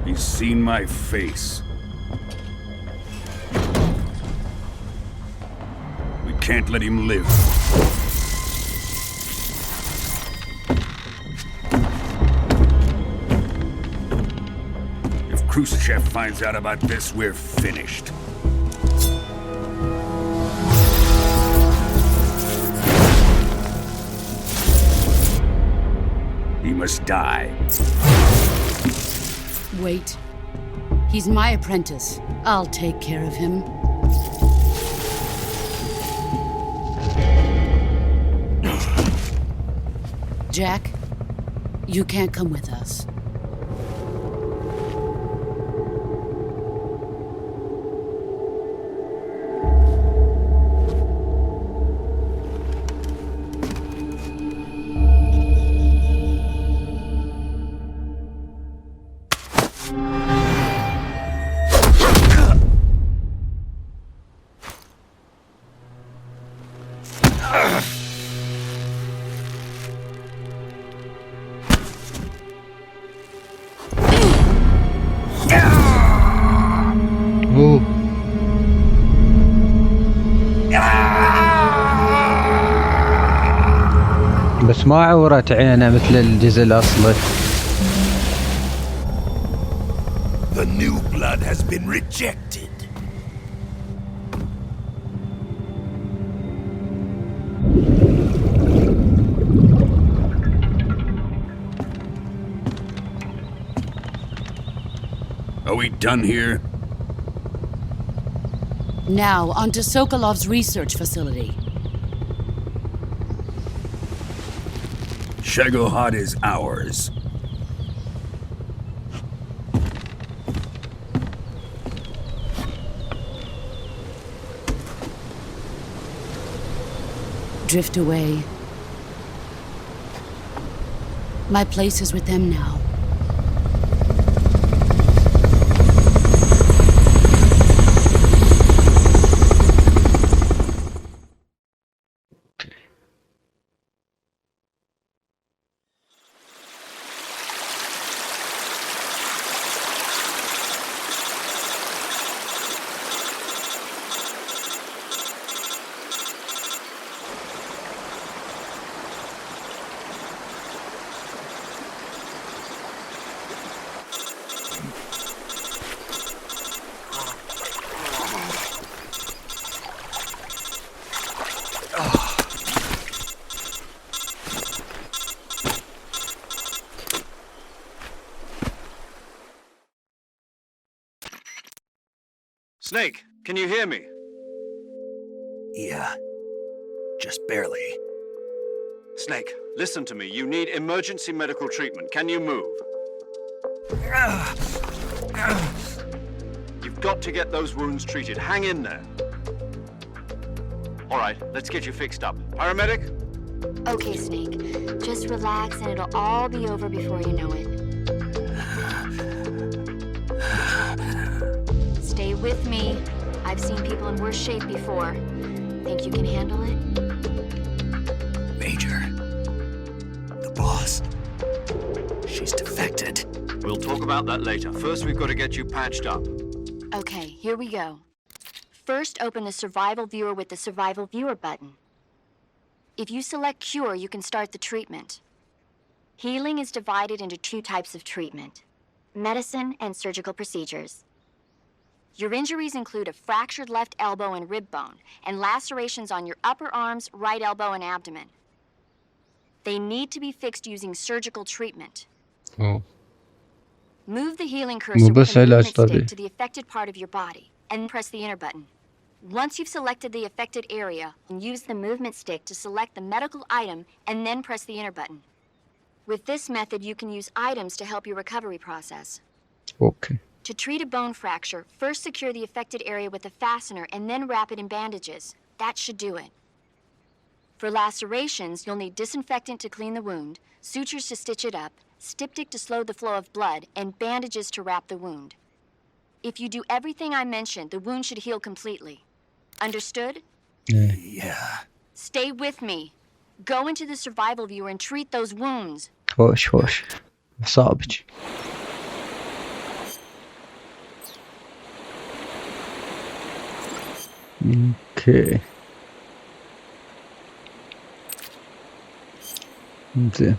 He's seen my face. We can't let him live. If Khrushchev finds out about this, we're finished. He must die. Wait. He's my apprentice. I'll take care of him. Jack, you can't come with us. بس ما عورت عينه مثل الجزء الأصلي. The new blood has been rejected. Are we done here? Now, onto Sokolov's research facility. Shagohod is ours. Drift away. My place is with them now. Snake, can you hear me? Yeah, just barely. Snake, listen to me. You need emergency medical treatment. Can you move? You've got to get those wounds treated. Hang in there. All right, let's get you fixed up. Paramedic? Okay, Snake. Just relax and it'll all be over before you know it. Stay with me. I've seen people in worse shape before. Think you can handle it? Major. The boss. She's defected. We'll talk about that later. First, we've got to get you patched up. Okay, here we go. First, open the Survival Viewer with the Survival Viewer button. If you select Cure, you can start the treatment. Healing is divided into two types of treatment: medicine and surgical procedures. Your injuries include a fractured left elbow and rib bone, and lacerations on your upper arms, right elbow, and abdomen. They need to be fixed using surgical treatment. Oh. Move the healing cursor with the movement stick to the affected part of your body, and press the enter button. Once you've selected the affected area, use the movement stick to select the medical item, and then press the enter button. With this method, you can use items to help your recovery process. Okay. To treat a bone fracture, first secure the affected area with a fastener and then wrap it in bandages. That should do it. For lacerations, you'll need disinfectant to clean the wound, sutures to stitch it up, styptic to slow the flow of blood, and bandages to wrap the wound. If you do everything I mentioned, the wound should heal completely. Understood? Yeah. Stay with me. Go into the survival viewer and treat those wounds. خوش صعبج. اوكي زين.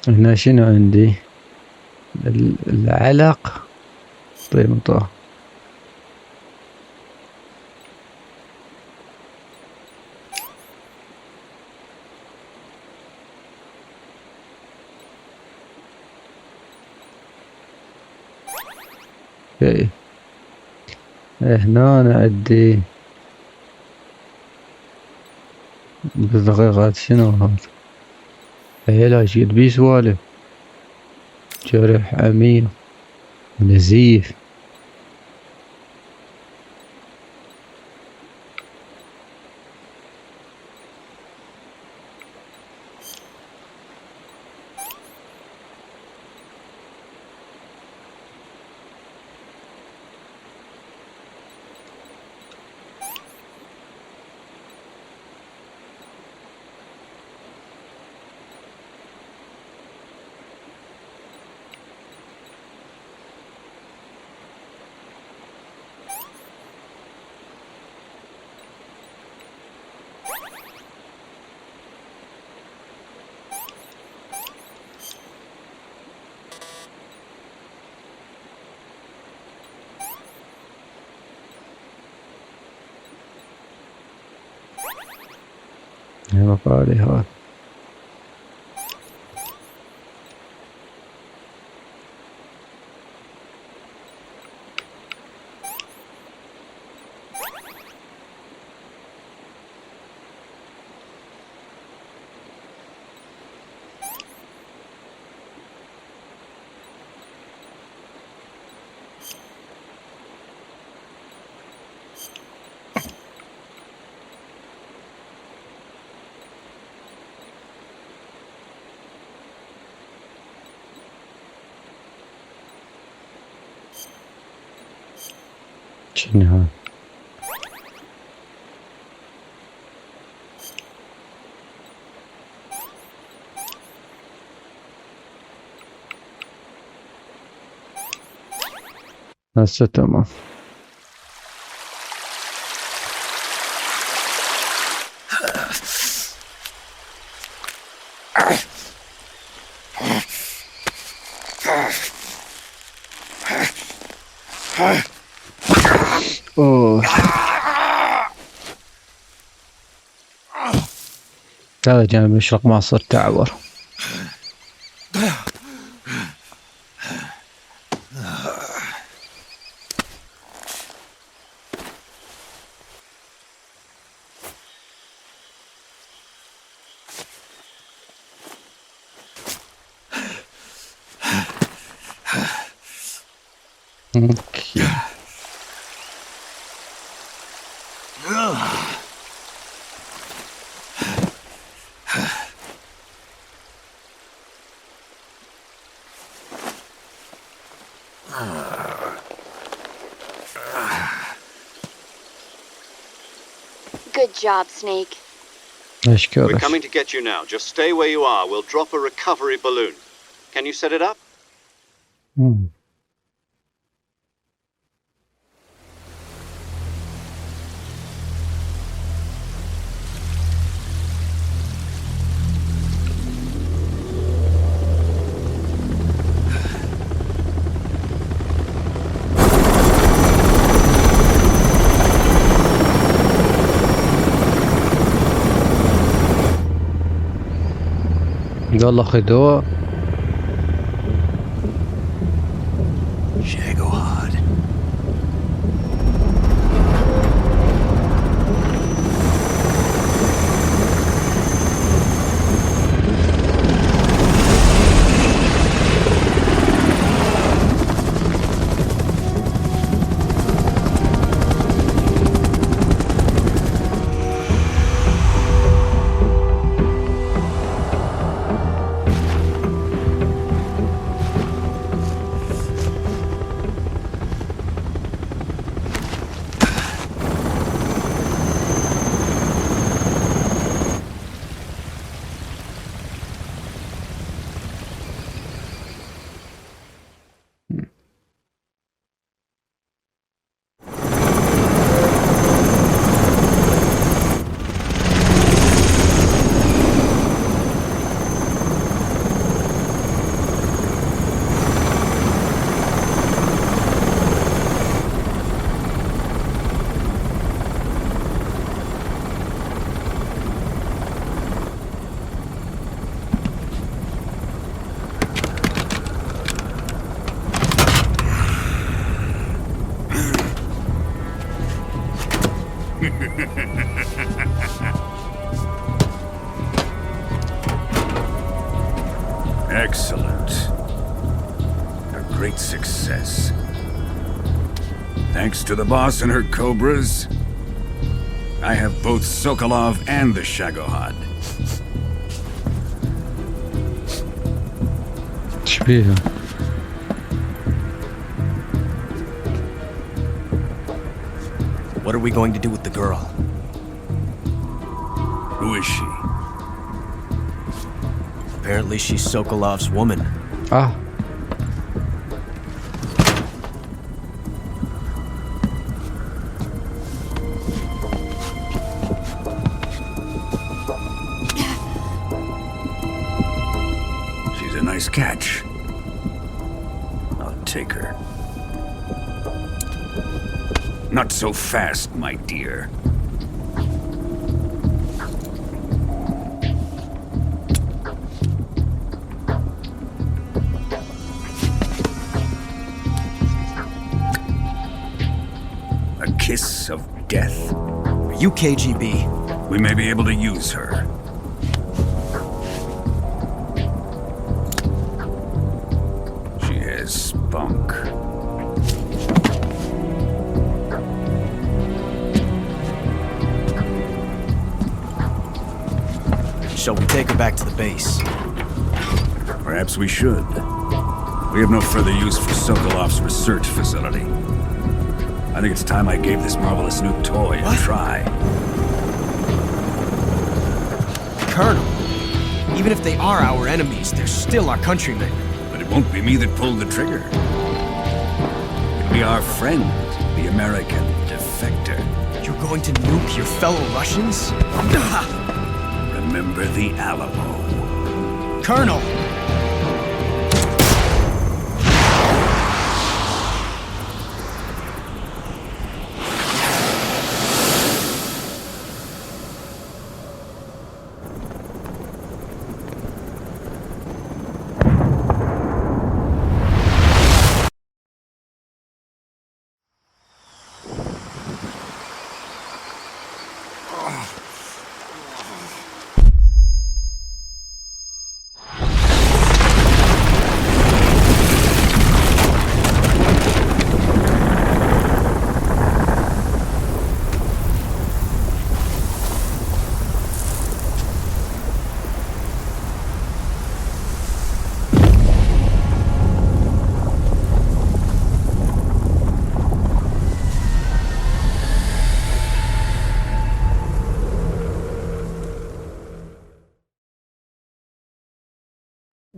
هنا شنو عندي؟ العلق. طيب انطاه. اوكي هنا انا عندي بالدقيقة شنو هذا؟ علاج بيه سوالف، جرح عميق، نزيف. مقالي هذا. شنو هذا؟ هسه تمام. اوه هذا جانب مشرق ما صرت تعور. اوكي Good job, Snake. We're coming to get you now. Just stay where you are. We'll drop a recovery balloon. Can you set it up? يلا خدوه. Excellent. A great success. Thanks to the boss and her cobras, I have both Sokolov and the Shagohod. شبيها. What are we going to do with the girl? Who is she? Apparently she's Sokolov's woman. Ah. She's a nice catch. I'll take her. Not so fast, my dear. A kiss of death? Are you KGB? We may be able to use her. She has spunk. Shall we take her back to the base? Perhaps we should. We have no further use for Sokolov's research facility. I think it's time I gave this marvelous new toy a try. Colonel, even if they are our enemies, they're still our countrymen. But it won't be me that pulled the trigger. It'll be our friend, the American defector. You're going to nuke your fellow Russians? Remember the Alamo. Colonel!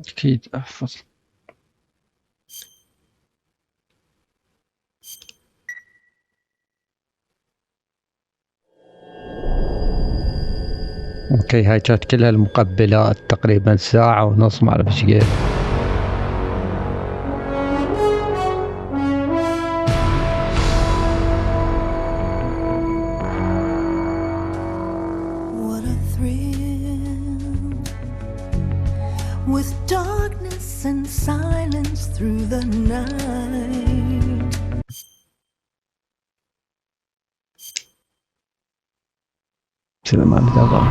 أكيد أحفظ. اوكي، هاي كانت كلها المقبلات، تقريبا ساعة ونص، ما اعرف ايش قد. With darkness and silence through the night. تمام تمام.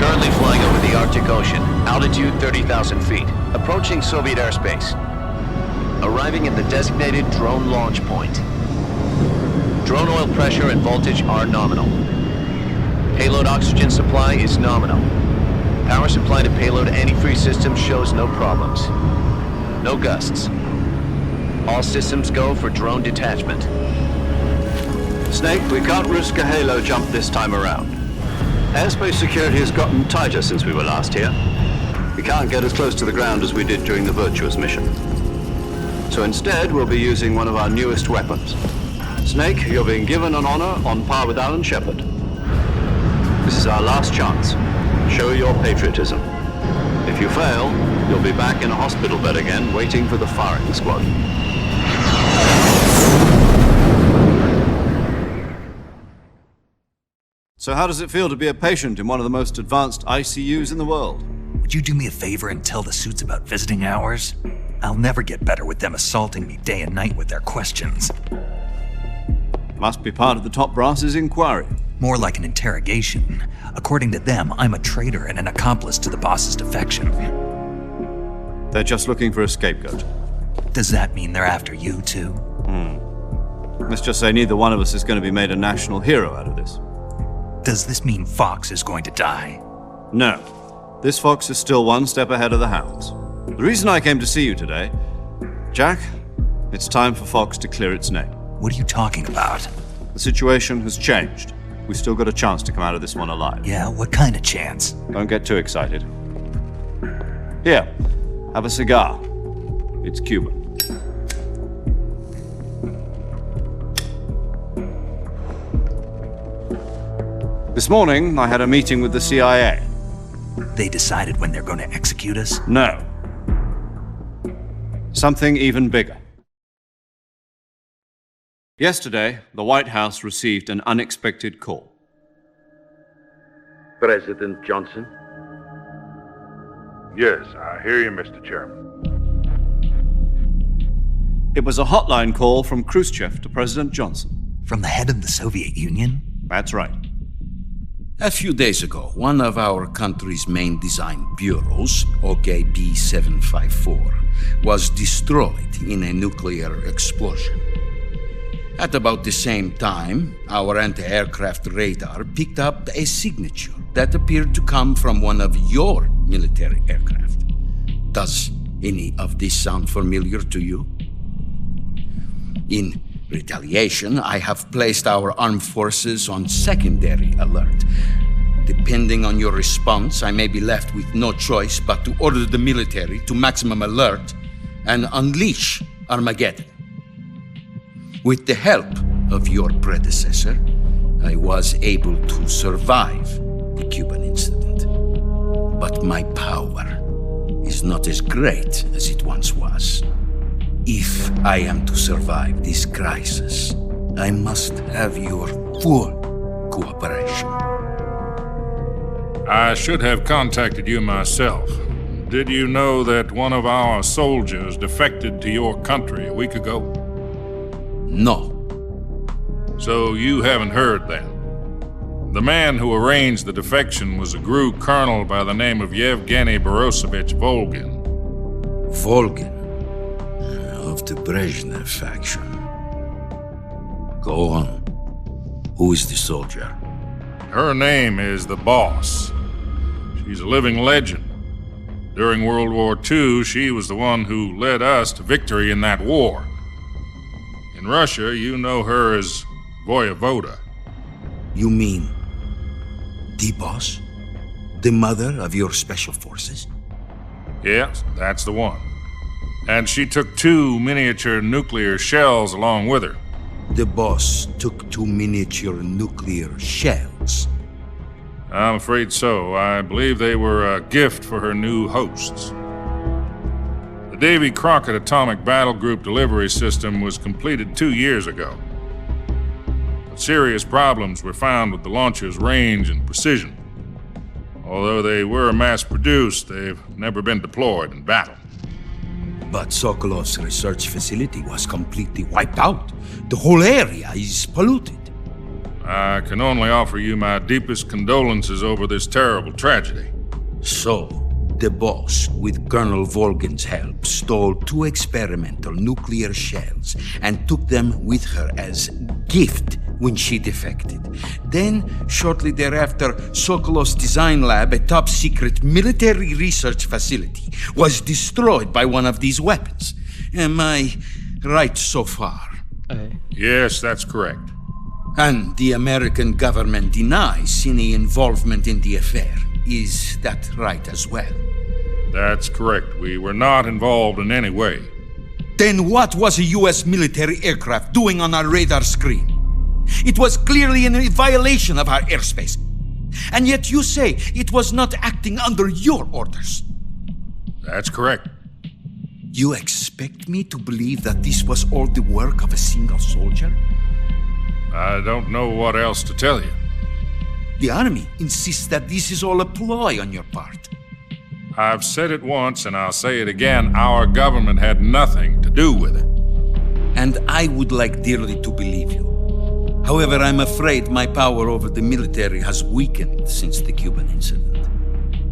Currently flying over the Arctic Ocean, altitude 30,000 feet, approaching Soviet airspace. Arriving at the designated drone launch point. Drone oil pressure and voltage are nominal. Payload oxygen supply is nominal. Power supply to payload antifreeze system shows no problems. No gusts. All systems go for drone detachment. Snake, we can't risk a halo jump this time around. Airspace security has gotten tighter since we were last here. We can't get as close to the ground as we did during the Virtuous mission. So instead, we'll be using one of our newest weapons. Snake, you're being given an honor on par with Alan Shepard. This is our last chance. Show your patriotism. If you fail, you'll be back in a hospital bed again, waiting for the firing squad. So how does it feel to be a patient in one of the most advanced ICUs in the world? Would you do me a favor and tell the suits about visiting hours? I'll never get better with them assaulting me day and night with their questions. Must be part of the top brass's inquiry. More like an interrogation. According to them, I'm a traitor and an accomplice to the boss's defection. They're just looking for a scapegoat. Does that mean they're after you too? Let's just say neither one of us is going to be made a national hero out of this. Does this mean Fox is going to die? No. This Fox is still one step ahead of the hounds. The reason I came to see you today, Jack, it's time for Fox to clear its name. What are you talking about? The situation has changed. We've still got a chance to come out of this one alive. Yeah, what kind of chance? Don't get too excited. Here, have a cigar. It's Cuban. This morning, I had a meeting with the CIA. They decided when they're going to execute us? No. Something even bigger. Yesterday, the White House received an unexpected call. President Johnson, Yes, I hear you, Mr. Chairman. It was a hotline call from Khrushchev to President Johnson. From the head of the Soviet Union? That's right. A few days ago, one of our country's main design bureaus, OKB 754, was destroyed in a nuclear explosion. At about the same time, our anti-aircraft radar picked up a signature that appeared to come from one of your military aircraft. Does any of this sound familiar to you? In retaliation, I have placed our armed forces on secondary alert. Depending on your response, I may be left with no choice but to order the military to maximum alert and unleash Armageddon. With the help of your predecessor, I was able to survive the Cuban incident. But my power is not as great as it once was. If I am to survive this crisis, I must have your full cooperation. I should have contacted you myself. Did you know that one of our soldiers defected to your country a week ago? No. So you haven't heard then? The man who arranged the defection was a GRU colonel by the name of Yevgeny Borisovich Volgin. Volgin? Of the Brezhnev faction. Go on. Who is the soldier? Her name is the Boss. She's a living legend. During World War II, she was the one who led us to victory in that war. In Russia, you know her as Voyevoda. You mean the Boss? The mother of your special forces? Yes, that's the one. And she took 2 miniature nuclear shells along with her. The Boss took 2 miniature nuclear shells? I'm afraid so. I believe they were a gift for her new hosts. The Davy Crockett Atomic Battle Group delivery system was completed 2 years ago. But serious problems were found with the launcher's range and precision. Although they were mass-produced, they've never been deployed in battle. But Sokolov's research facility was completely wiped out. The whole area is polluted. I can only offer you my deepest condolences over this terrible tragedy. So, the Boss, with Colonel Volgin's help, stole 2 experimental nuclear shells and took them with her as gift when she defected. Then, shortly thereafter, Sokolov's design lab, a top-secret military research facility, was destroyed by one of these weapons. Am I right so far? Yes, that's correct. And the American government denies any involvement in the affair. Is that right as well? That's correct. We were not involved in any way. Then what was a U.S. military aircraft doing on our radar screen? It was clearly in violation of our airspace. And yet you say it was not acting under your orders. That's correct. You expect me to believe that this was all the work of a single soldier? I don't know what else to tell you. The Army insists that this is all a ploy on your part. I've said it once and I'll say it again. Our government had nothing to do with it. And I would like dearly to believe you. However, I'm afraid my power over the military has weakened since the Cuban incident.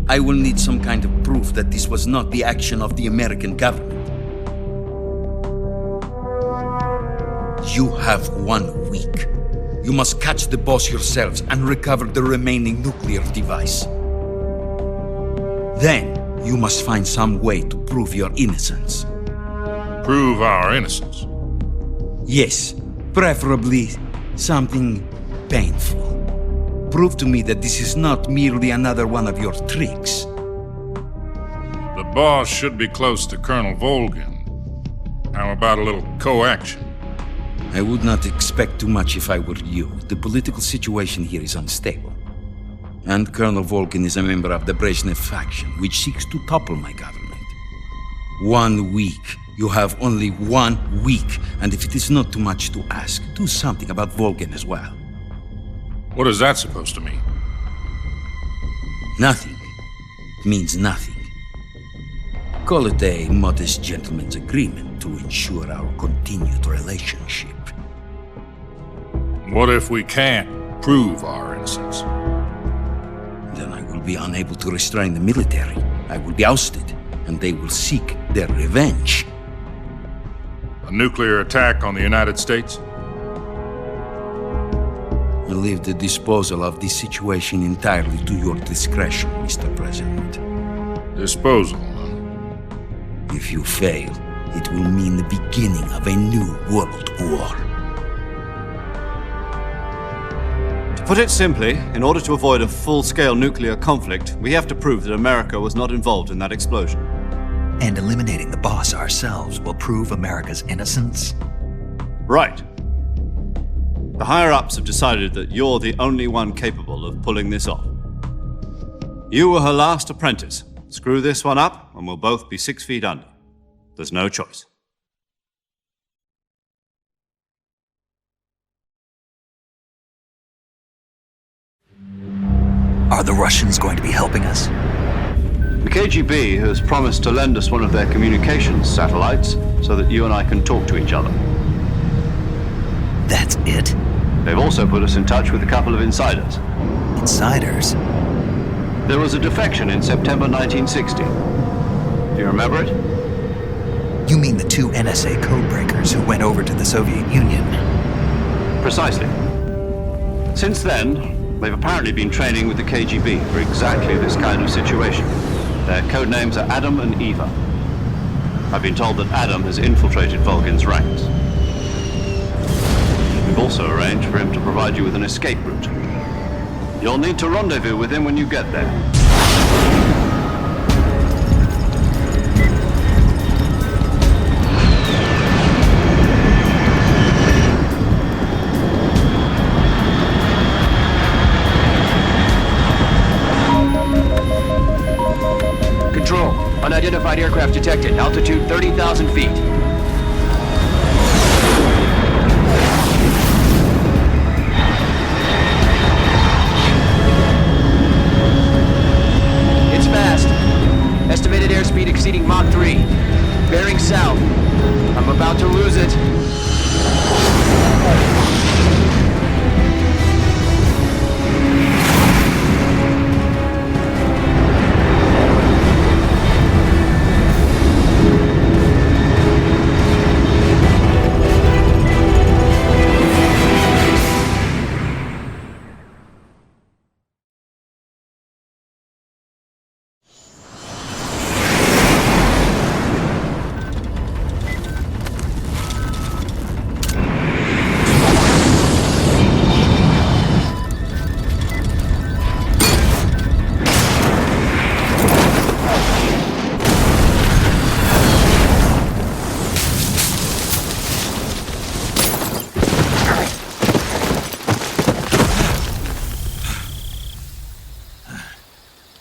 I will need some kind of proof that this was not the action of the American government. You have 1 week. You must catch the Boss yourselves and recover the remaining nuclear device. Then, you must find some way to prove your innocence. Prove our innocence? Yes, preferably something painful. Prove to me that this is not merely another one of your tricks. The Boss should be close to Colonel Volgin. How about a little co-action? I would not expect too much if I were you. The political situation here is unstable. And Colonel Volgin is a member of the Brezhnev faction, which seeks to topple my government. 1 week. You have only 1 week. And if it is not too much to ask, do something about Volgin as well. What is that supposed to mean? Nothing. It means nothing. Call it a modest gentleman's agreement to ensure our continued relationship. What if we can't prove our innocence? Then I will be unable to restrain the military. I will be ousted, and they will seek their revenge. A nuclear attack on the United States? I leave the disposal of this situation entirely to your discretion, Mr. President. Disposal? If you fail, it will mean the beginning of a new world war. To put it simply, in order to avoid a full-scale nuclear conflict, we have to prove that America was not involved in that explosion. And eliminating the boss ourselves will prove America's innocence? Right. The higher-ups have decided that you're the only one capable of pulling this off. You were her last apprentice. Screw this one up, and we'll both be 6 feet under. There's no choice. Are the Russians going to be helping us? The KGB has promised to lend us one of their communications satellites so that you and I can talk to each other. That's it? They've also put us in touch with a couple of insiders. Insiders? There was a defection in September 1960. Do you remember it? You mean the 2 NSA codebreakers who went over to the Soviet Union? Precisely. Since then, they've apparently been training with the KGB for exactly this kind of situation. Their codenames are Adam and Eva. I've been told that Adam has infiltrated Volgin's ranks. We've also arranged for him to provide you with an escape route. You'll need to rendezvous with him when you get there. Control, unidentified aircraft detected. Altitude 30,000 feet. It's fast. Estimated airspeed exceeding Mach 3. Bearing south. I'm about to lose it.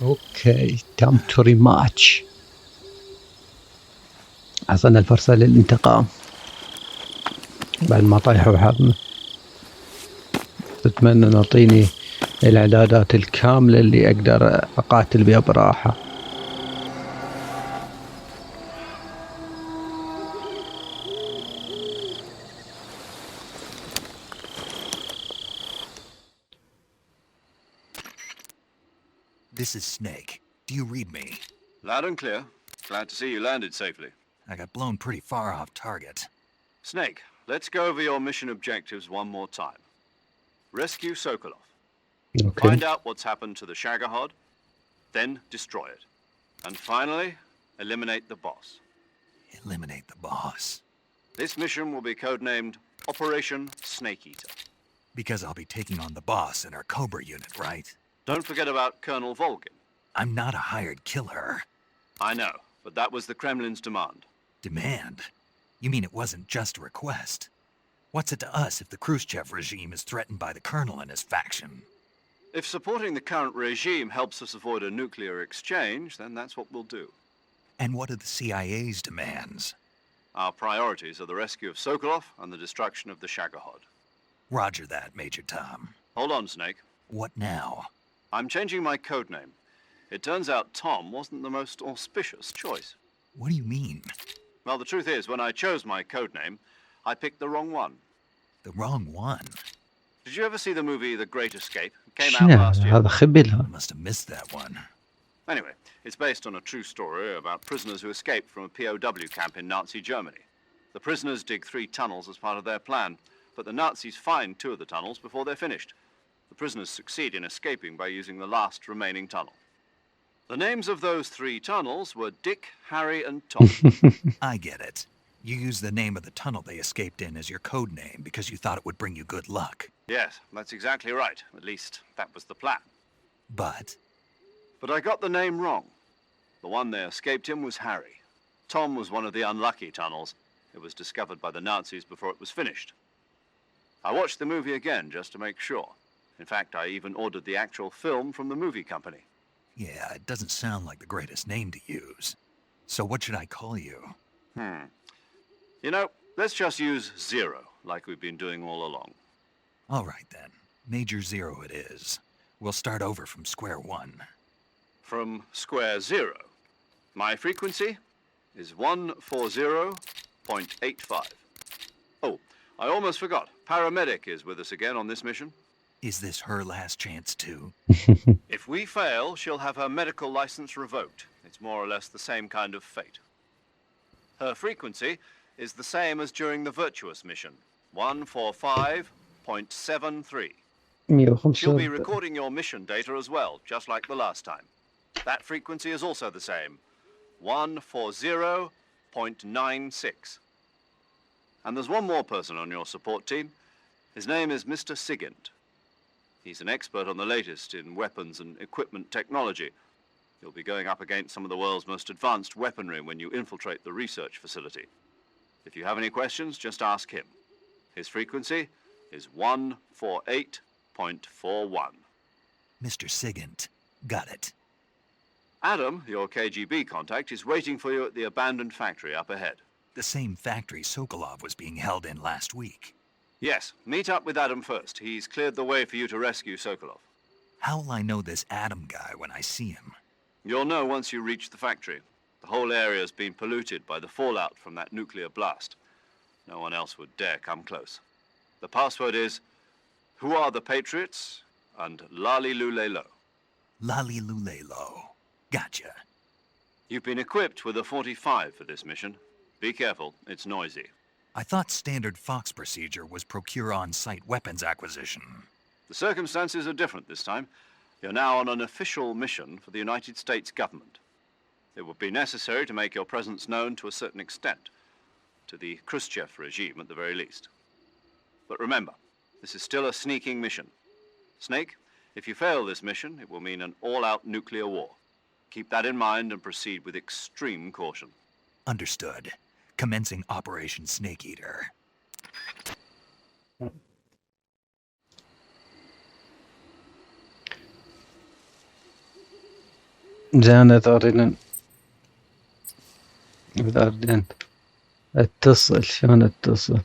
اوكي تم تو ريماتش. حصلنا الفرصة للانتقام بعد ما طايحوا حظنا. أتمنى نعطيني الإعدادات الكاملة اللي أقدر أقاتل بها براحة. This is Snake. Do you read me? Loud and clear. Glad to see you landed safely. I got blown pretty far off target. Snake, let's go over your mission objectives one more time. Rescue Sokolov. Okay. Find out what's happened to the Shagohod, then destroy it. And finally, eliminate the boss. Eliminate the boss. This mission will be codenamed Operation Snake Eater. Because I'll be taking on the boss in our Cobra unit, right? Don't forget about Colonel Volgin. I'm not a hired killer. I know, but that was the Kremlin's demand. Demand? You mean it wasn't just a request? What's it to us if the Khrushchev regime is threatened by the Colonel and his faction? If supporting the current regime helps us avoid a nuclear exchange, then that's what we'll do. And what are the CIA's demands? Our priorities are the rescue of Sokolov and the destruction of the Shagohod. Roger that, Major Tom. Hold on, Snake. What now? I'm changing my codename. It turns out Tom wasn't the most auspicious choice. What do you mean? Well, the truth is, when I chose my code name, I picked the wrong one. The wrong one? Did you ever see the movie The Great Escape? It came out last year. هذا خبلها. I must have missed that one. Anyway, it's based on a true story about prisoners who escaped from a POW camp in Nazi Germany. The prisoners dig 3 tunnels as part of their plan, but the Nazis find 2 of the tunnels before they're finished. The prisoners succeed in escaping by using the last remaining tunnel. The names of those 3 tunnels were Dick, Harry, and Tom. I get it. You used the name of the tunnel they escaped in as your code name because you thought it would bring you good luck. Yes, that's exactly right. At least, that was the plan. But I got the name wrong. The one they escaped in was Harry. Tom was one of the unlucky tunnels. It was discovered by the Nazis before it was finished. I watched the movie again just to make sure. In fact, I even ordered the actual film from the movie company. yeah, it doesn't sound like the greatest name to use. So what should I call you? You know, let's just use Zero, like we've been doing all along. All right then. Major Zero it is. We'll start over from square one. From square zero. My frequency is 140.85. Oh, I almost forgot. Paramedic is with us again on this mission. Is this her last chance too? If we fail, she'll have her medical license revoked. It's more or less the same kind of fate. Her frequency is the same as during the Virtuous mission, 145.73. She'll be recording your mission data as well, just like the last time. That frequency is also the same, 140.96. And there's one more person on your support team. His name is Mr. Sigint. He's an expert on the latest in weapons and equipment technology. You'll be going up against some of the world's most advanced weaponry when you infiltrate the research facility. If you have any questions, just ask him. His frequency is 148.41. Mr. Sigint. Got it. Adam, your KGB contact, is waiting for you at the abandoned factory up ahead. The same factory Sokolov was being held in last week. Yes, meet up with Adam first. He's cleared the way for you to rescue Sokolov. How will I know this Adam guy when I see him? You'll know once you reach the factory. The whole area's been polluted by the fallout from that nuclear blast. No one else would dare come close. The password is, "Who are the Patriots?" and Lali Lule Lo. Lali Lule Lo. Gotcha. You've been equipped with a 45 for this mission. Be careful, it's noisy. I thought standard Fox procedure was procure on-site weapons acquisition. The circumstances are different this time. You're now on an official mission for the United States government. It would be necessary to make your presence known to a certain extent, to the Khrushchev regime at the very least. But remember, this is still a sneaking mission. Snake, if you fail this mission, it will mean an all-out nuclear war. Keep that in mind and proceed with extreme caution. Understood. Commencing Operation Snake Eater. جانا ضارنا بعدين اتصل شلون اتصل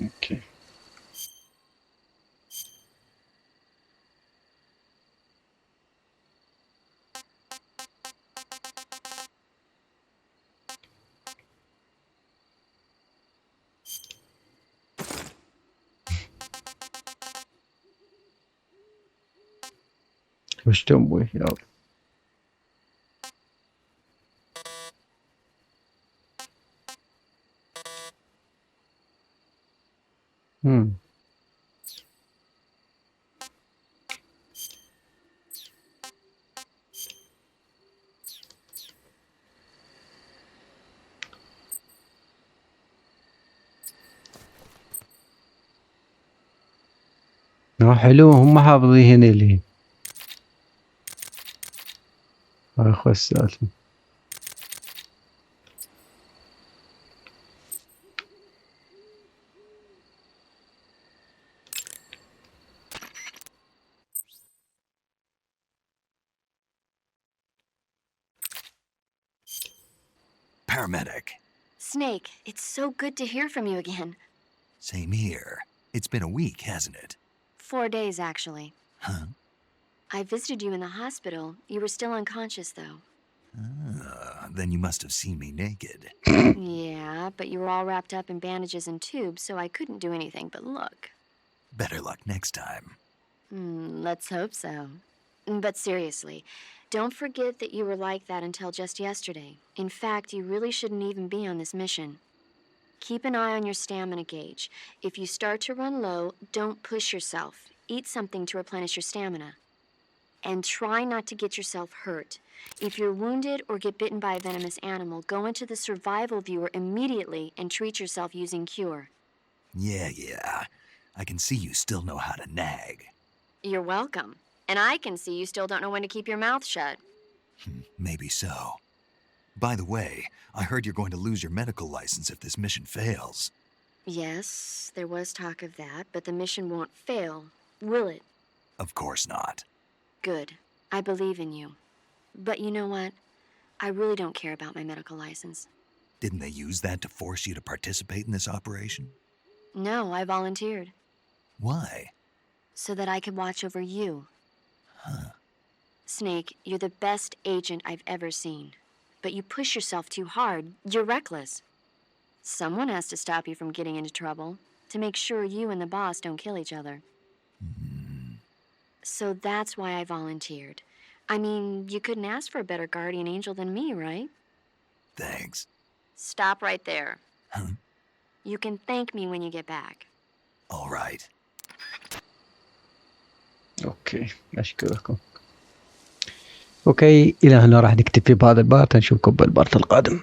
اوكي وش تبغي يلا حلو، هم حافظين لي. أخو السالفة. Paramedic. Snake, it's so good to hear from you again. Same here. It's been a week, hasn't it? 4 days, actually. Huh? I visited you in the hospital. You were still unconscious, though. Then you must have seen me naked. Yeah, but you were all wrapped up in bandages and tubes, so I couldn't do anything but look. Better luck next time. Let's hope so. But seriously, don't forget that you were like that until just yesterday. In fact, you really shouldn't even be on this mission. Keep an eye on your stamina gauge. If you start to run low, don't push yourself. Eat something to replenish your stamina. And try not to get yourself hurt. If you're wounded or get bitten by a venomous animal, go into the survival viewer immediately and treat yourself using Cure. Yeah. I can see you still know how to nag. You're welcome. And I can see you still don't know when to keep your mouth shut. Maybe so. By the way, I heard you're going to lose your medical license if this mission fails. Yes, there was talk of that, but the mission won't fail, will it? Of course not. Good. I believe in you. But you know what? I really don't care about my medical license. Didn't they use that to force you to participate in this operation? No, I volunteered. Why? So that I could watch over you. Huh. Snake, you're the best agent I've ever seen. But you push yourself too hard. You're reckless. Someone has to stop you from getting into trouble, to make sure you and the boss don't kill each other. So that's why I volunteered. I mean, you couldn't ask for a better guardian angel than me, right? Thanks. Stop right there. Huh? You can thank me when you get back. All right. اوكي، اشكركم. اوكي، الى هنا راح نكتفي بهذا البارت، نشوفكم بالبارت القادم.